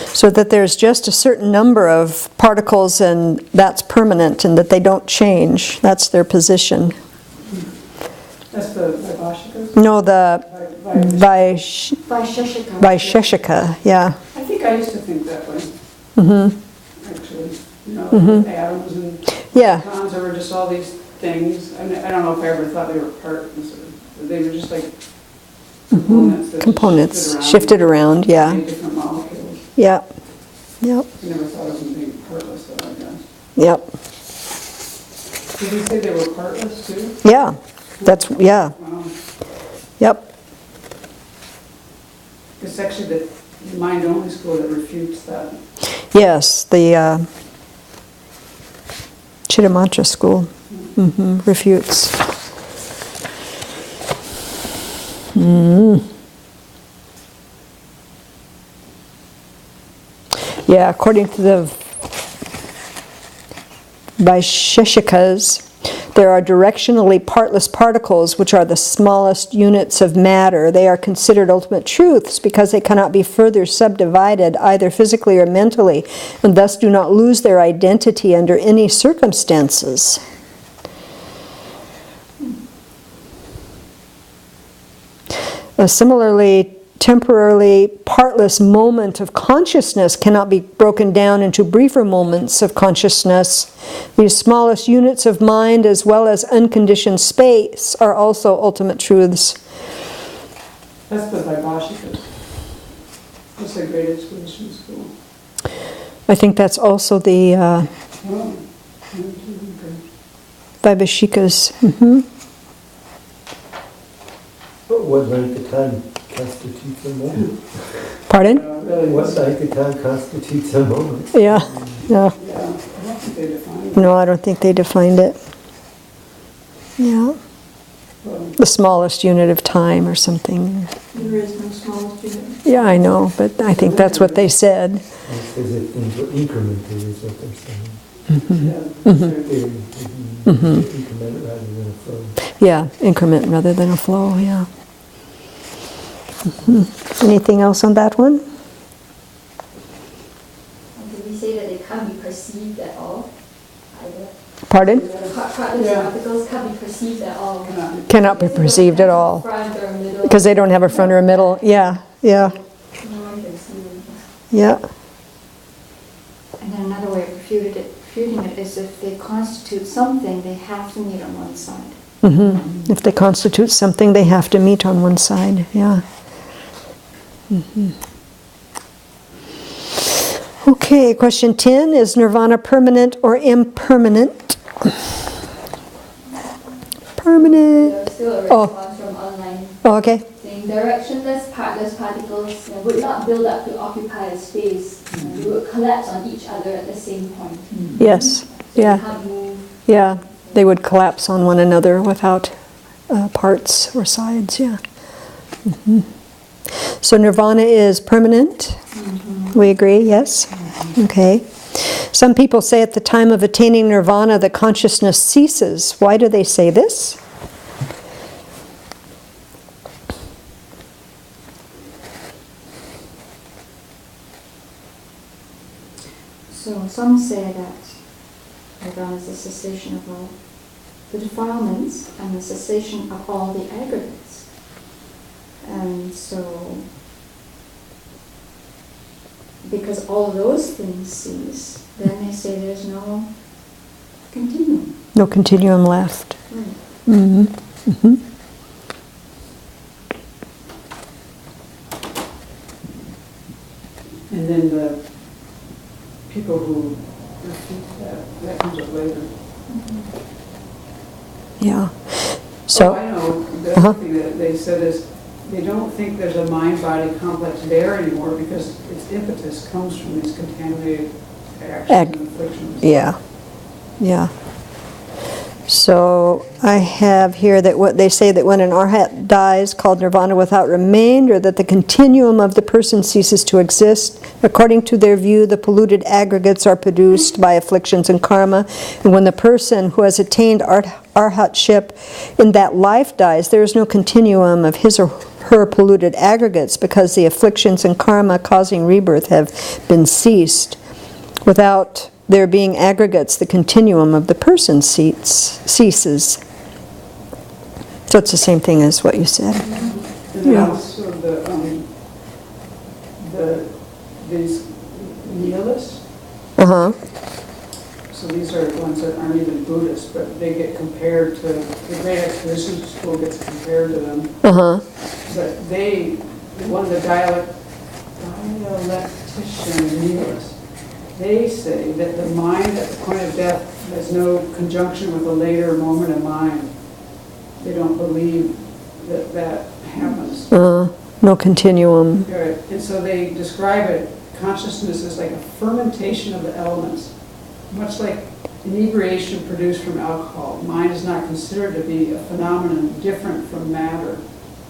So that there's just a certain number of particles, and that's permanent, and that they don't change. That's their position. That's the Vaibhashikas? No, the Vaisheshika. Vaisheshika, yeah. I think I used to think that way. Actually, you know, atoms and Yeah. protons, there were just all these things. I mean, I don't know if I ever thought they were parts. They were just like components that Components shifted around, yeah. made different molecules. Yep. Yep. I never thought of them being partless, though, I guess. Yep. Did you say they were partless too? Yeah. That's, yeah. Wow. Yep. It's actually the mind-only school that refutes that. Yes, the Chittamantra school refutes. Yeah, according to the Vaisheshikas, there are directionally partless particles which are the smallest units of matter. They are considered ultimate truths because they cannot be further subdivided either physically or mentally, and thus do not lose their identity under any circumstances. A similarly, temporarily partless moment of consciousness cannot be broken down into briefer moments of consciousness. These smallest units of mind, as well as unconditioned space, are also ultimate truths. That's the Vaibhashikas. That's the Great Expedition School. I think that's also the Oh, Vaibhashikas. But what length of time constitutes a moment? Pardon? really, What length of time constitutes a moment? Yeah. Yeah. yeah, I don't think they defined it. No, I don't think they defined it. Yeah. the smallest unit of time or something. There is no smallest unit. Yeah, I know, but I think that's what they said. It's as if things were incremented, is what they're saying. Increment rather than a flow. Yeah, increment rather than a flow, yeah. Anything else on that one? Did we say that they can't be perceived at all? Either. Pardon? Partners and articles can't be perceived at all. Cannot be perceived at all. Front or middle. Because they don't have a front or a middle. Yeah, yeah, No one can see them. yeah. And then another way of refuting it is if they constitute something, they have to meet on one side. If they constitute something, they have to meet on one side, yeah. Okay, question 10, is nirvana permanent or impermanent? Permanent. There's still a Oh. response from online Oh, okay. saying directionless, partless particles would not build up to occupy a space. They would collapse on each other at the same point. Yes, So yeah, they can't move. yeah. They would collapse on one another without parts or sides, yeah. So nirvana is permanent? We agree, yes? Okay. Some people say at the time of attaining nirvana, the consciousness ceases. Why do they say this? So some say that nirvana is the cessation of all the defilements and the cessation of all the aggregates. And so, because all those things cease, then they say there's no continuum. No continuum left. Right. And then the people who refute that comes up later. Yeah. Oh, So, I know, the other thing that they said is, they don't think there's a mind-body complex there anymore because its impetus comes from these contaminated actions and afflictions. yeah, yeah. So I have here that what they say that when an arhat dies, called nirvana without remainder, that the continuum of the person ceases to exist. According to their view, the polluted aggregates are produced by afflictions and karma, and when the person who has attained arhatship in that life dies, there is no continuum of his or her polluted aggregates because the afflictions and karma causing rebirth have been ceased. Without there being aggregates, the continuum of the person ceases. So it's the same thing as what you said. And Yeah. also these nihilists, Uh-huh. so these are ones that aren't even Buddhists, but they get compared to, the Great Exposition School gets compared to them. Uh-huh. But they, one of the dialectician nihilists, they say that the mind at the point of death has no conjunction with a later moment of mind. They don't believe that that happens. No continuum. Right. And so they describe it, consciousness is like a fermentation of the elements, much like inebriation produced from alcohol. Mind is not considered to be a phenomenon different from matter,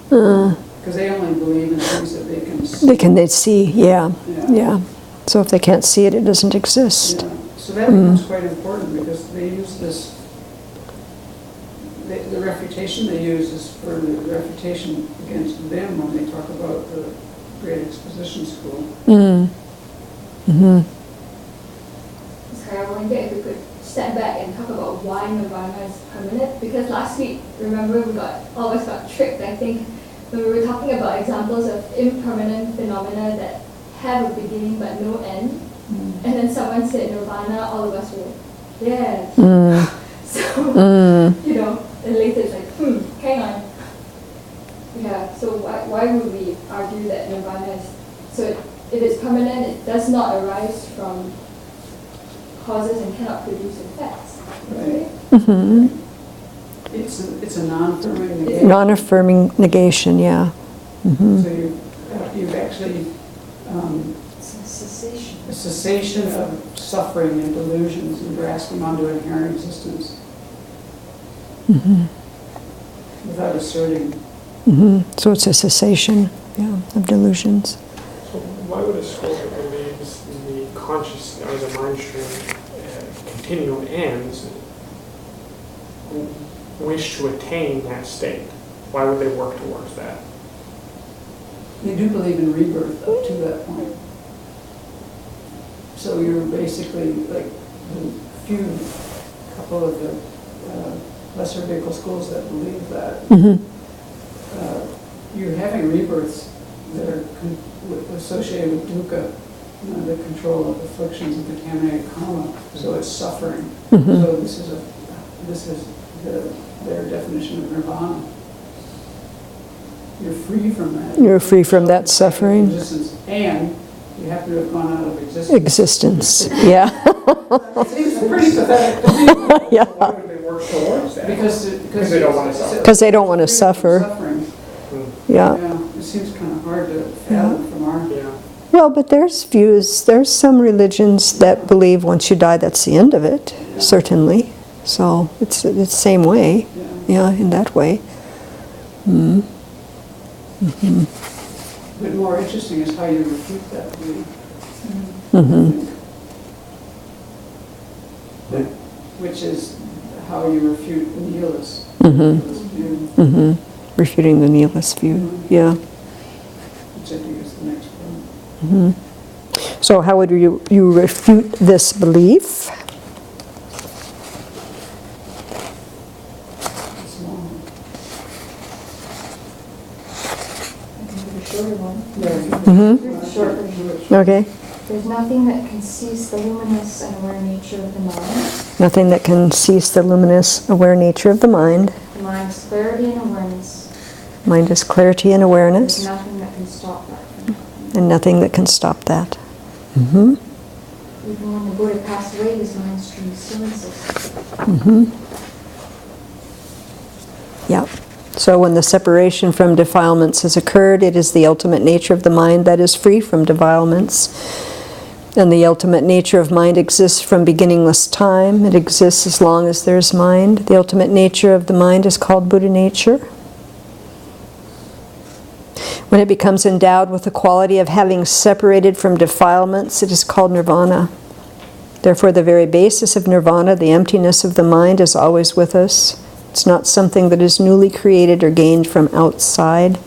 because they only believe in things that they can see. They see, yeah, yeah. So if they can't see it, it doesn't exist. Yeah. So that becomes quite important because they use this, the refutation they use is for the refutation against them when they talk about the Great Exposition School. Sorry, I wonder if we could step back and talk about why nirvana is permanent. Because last week, remember, we always got tricked, I think, when we were talking about examples of impermanent phenomena that have a beginning but no end. And then someone said nirvana, all of us were, yes. So, you know, and later it's like, hang on. Yeah, so why would we argue that nirvana is, so if it's permanent, it does not arise from causes and cannot produce effects, right? It's a non-affirming negation. Non-affirming negation, yeah. So you've actually It's a cessation. a cessation of suffering and delusions and grasping onto inherent existence. without asserting. So it's a cessation, yeah, of delusions. So why would a school that believes the conscious or the mind stream continuum ends wish to attain that state? Why would they work towards that? They do believe in rebirth up to that point. So you're basically like the couple of the lesser vehicle schools that believe that. You're having rebirths that are associated with dukkha, the control of afflictions and contaminated karma. So it's suffering. So this is their definition of nirvana. You're free from that. You're free from that suffering. Existence, and you have to have gone out of existence. Existence, yeah. It seems pretty pathetic to me. Yeah. Why would they work towards that? Because they don't want to suffer. Because they don't want to suffer. Suffering. Yeah. Yeah, it seems kind of hard to fathom from our. Yeah. Well, but there's some religions that believe once you die, that's the end of it, certainly. So it's the same way, yeah, in that way. But more interesting is how you refute that belief. Which is how you refute the nihilist view. Refuting the nihilist view, yeah. Which I think is the next one. So how would you refute this belief? It's long. Shorter one. Short version. Okay. There's nothing that can seize the luminous and aware nature of the mind. Nothing that can cease the luminous, aware nature of the mind. The mind's clarity and awareness. Mind is clarity and There's awareness, nothing that can stop that. and nothing that can stop that. Even when the Buddha passed away, his mind stream still exists. Yeah. So when the separation from defilements has occurred, it is the ultimate nature of the mind that is free from defilements. And the ultimate nature of mind exists from beginningless time. It exists as long as there is mind. The ultimate nature of the mind is called Buddha nature. When it becomes endowed with the quality of having separated from defilements, it is called nirvana. Therefore, the very basis of nirvana, the emptiness of the mind, is always with us. It's not something that is newly created or gained from outside.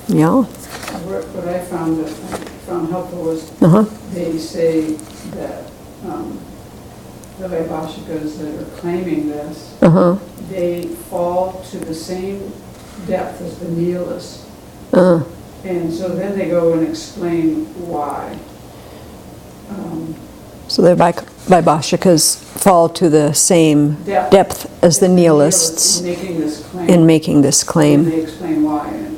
Yeah. What I found helpful was they say that the Vaibhashikas that are claiming this, they fall to the same depth as the nihilists. And so then they go and explain why. So the Vaibhashikas fall to the same depth as the nihilists in making this claim. And they explain why, and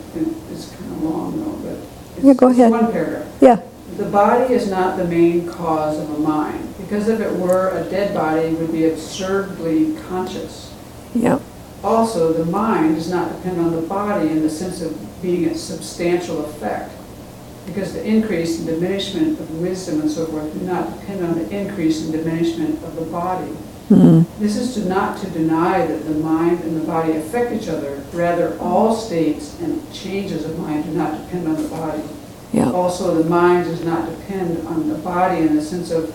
it's kind of long though, but Yeah, go ahead. it's one paragraph. Yeah. The body is not the main cause of a mind, because if it were, a dead body would be absurdly conscious. Yeah. Also, the mind does not depend on the body in the sense of being its substantial effect, because the increase and diminishment of wisdom and so forth do not depend on the increase and diminishment of the body. This is not to deny that the mind and the body affect each other. Rather, all states and changes of mind do not depend on the body. Yeah. Also, the mind does not depend on the body in the sense of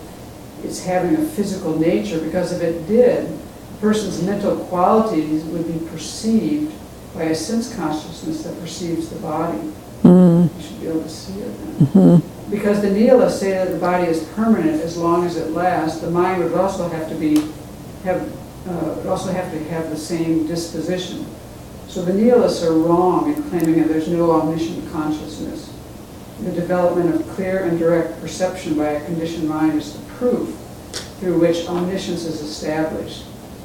it's having a physical nature, because if it did, a person's mental qualities would be perceived by a sense consciousness that perceives the body. You should be able to see it then. Because the nihilists say that the body is permanent as long as it lasts, the mind would also have to have the same disposition. So the nihilists are wrong in claiming that there's no omniscient consciousness. The development of clear and direct perception by a conditioned mind is the proof through which omniscience is established.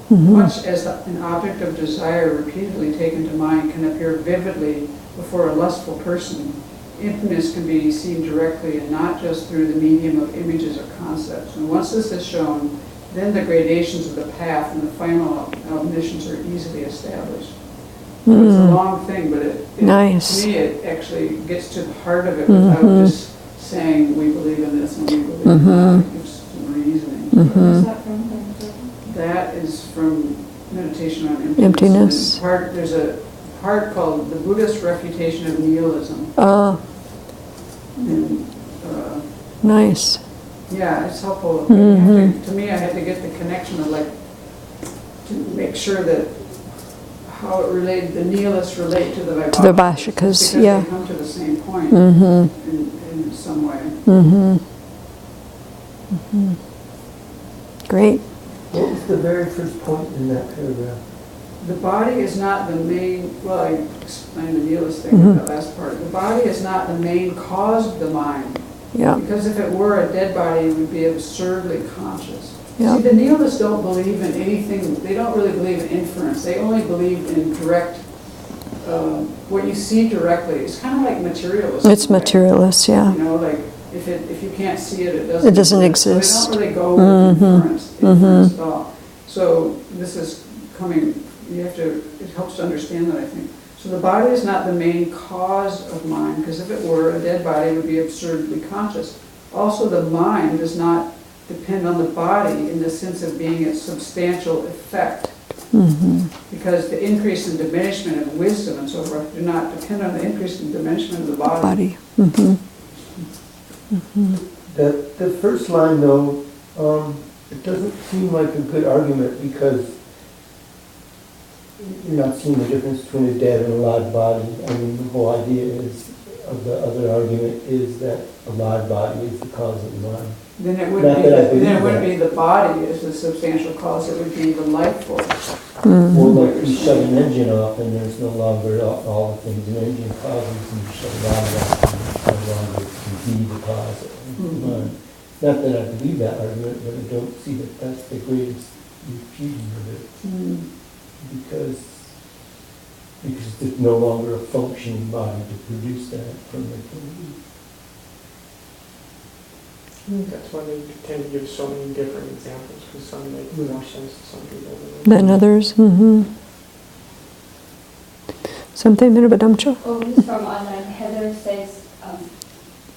Much as an object of desire repeatedly taken to mind can appear vividly before a lustful person, emptiness can be seen directly and not just through the medium of images or concepts. And once this is shown, then the gradations of the path and the final omniscience are easily established. So it's a long thing, but Nice. to me it actually gets to the heart of it without just saying we believe in this and we believe in that. It gives some reasoning. Where's that from? that is from meditation on emptiness. Emptiness. And there's a part called the Buddhist Refutation of Nihilism. Ah, And, nice. yeah, it's helpful. Mhm. To me, I had to get the connection of like, to make sure that how it related, the nihilists relate to the Vaibhashikas. To the Vaibhashikas, yeah. Because they come to the same point Mm-hmm. in some way. Mm-hmm. Mm-hmm. Great. What was the very first point in that paragraph? The body is not the main, well, I explained the nihilist thing Mhm. in that last part. The body is not the main cause of the mind. Yeah. Because if it were, a dead body would be absurdly conscious. Yeah. See, the nihilists don't believe in anything, they don't really believe in inference. They only believe in direct, what you see directly. It's kind of like materialism. It's materialist, yeah. You know, like, if you can't see it, it doesn't It doesn't exist. exist. So they don't really go Mhm. with inference at all. So this is coming, you have to, it helps to understand that, I think. So the body is not the main cause of mind, because if it were, a dead body would be absurdly conscious. Also, the mind does not depend on the body in the sense of being its substantial effect, Mm-hmm. because the increase and diminishment of wisdom and so forth do not depend on the increase and diminishment of the body. Body. Mm-hmm. Mm-hmm. The first line though, it doesn't seem like a good argument because you're not seeing the difference between a dead and a live body. I mean, the whole idea of the other argument is that a live body is the cause of the mind. Then it Not that I believe wouldn't that. be the body as the substantial cause, it would be the life force. Mm-hmm. Or like you shut an engine off and there's no longer all the things an engine causes, and you shut it off and no longer can be the cause of the mind. Not that I believe that argument, but I don't see that that's the greatest refuting of it. Because there's no longer a functioning body to produce that from the community. That's why they tend to give so many different examples, because some make more sense to some people Than others. Mm-hmm. Something, Minabadamcha? Oh, this is from online. Heather says,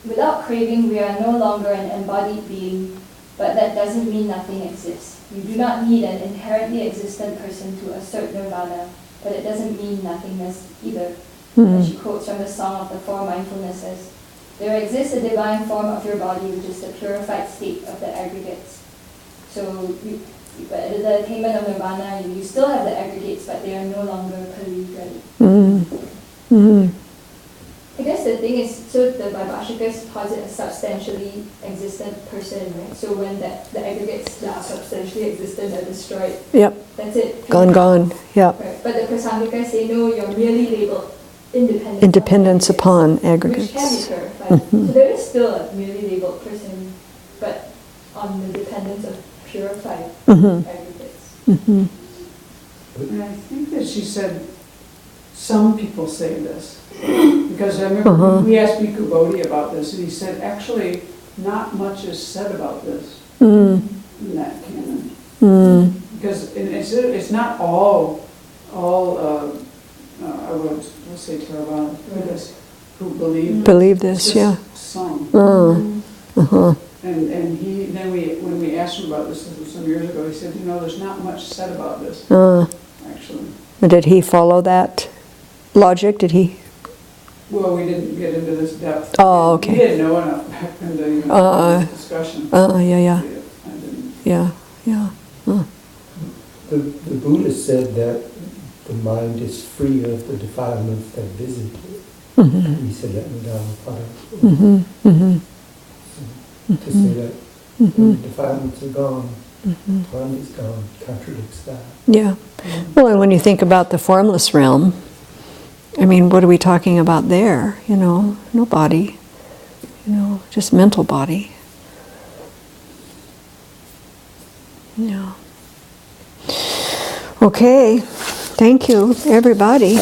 without craving, we are no longer an embodied being, but that doesn't mean nothing exists. You do not need an inherently existent person to assert nirvana, but it doesn't mean nothingness either. And she quotes from the Song of the Four Mindfulnesses. There exists a divine form of your body, which is the purified state of the aggregates. So, at the attainment of nirvana, you still have the aggregates, but they are no longer peri-ready. Mm-hmm. Mm-hmm. I guess the thing is, so the Vaibhashikas posit a substantially existent person, right? So when the aggregates that are substantially existent are destroyed, Yep. that's it. Gone. Yep. Right. But the Prasangikas say, no, you're merely labeled independent. Independence of upon aggregates, which can be aggregates. purified. So there is still a merely labeled person, but on the dependence of purified Mm-hmm. aggregates. Mm-hmm. And I think that she said, some people say this. Because I remember we asked Bhikkhu Bodhi about this, and he said, actually, not much is said about this in that canon. Because it's not all I would say Theravada Buddhists who believe this, it's yeah. just some. Uh-huh. And then when we asked him about this was some years ago, he said, there's not much said about this, actually. Did he follow that logic? Did he? Well, we didn't get into this depth. Oh, okay. We didn't know enough back then to even have this discussion. Yeah. I didn't. Yeah. The Buddha said that the mind is free of the defilements that visit it. Mm-hmm. He said that in the Dhammapada. Mm-hmm. Mm-hmm. To say that when the defilements are gone, the mind is gone, contradicts that. Yeah. Well, and when you think about the formless realm, I mean, what are we talking about there? No body, just mental body. Yeah. Okay. Thank you, everybody.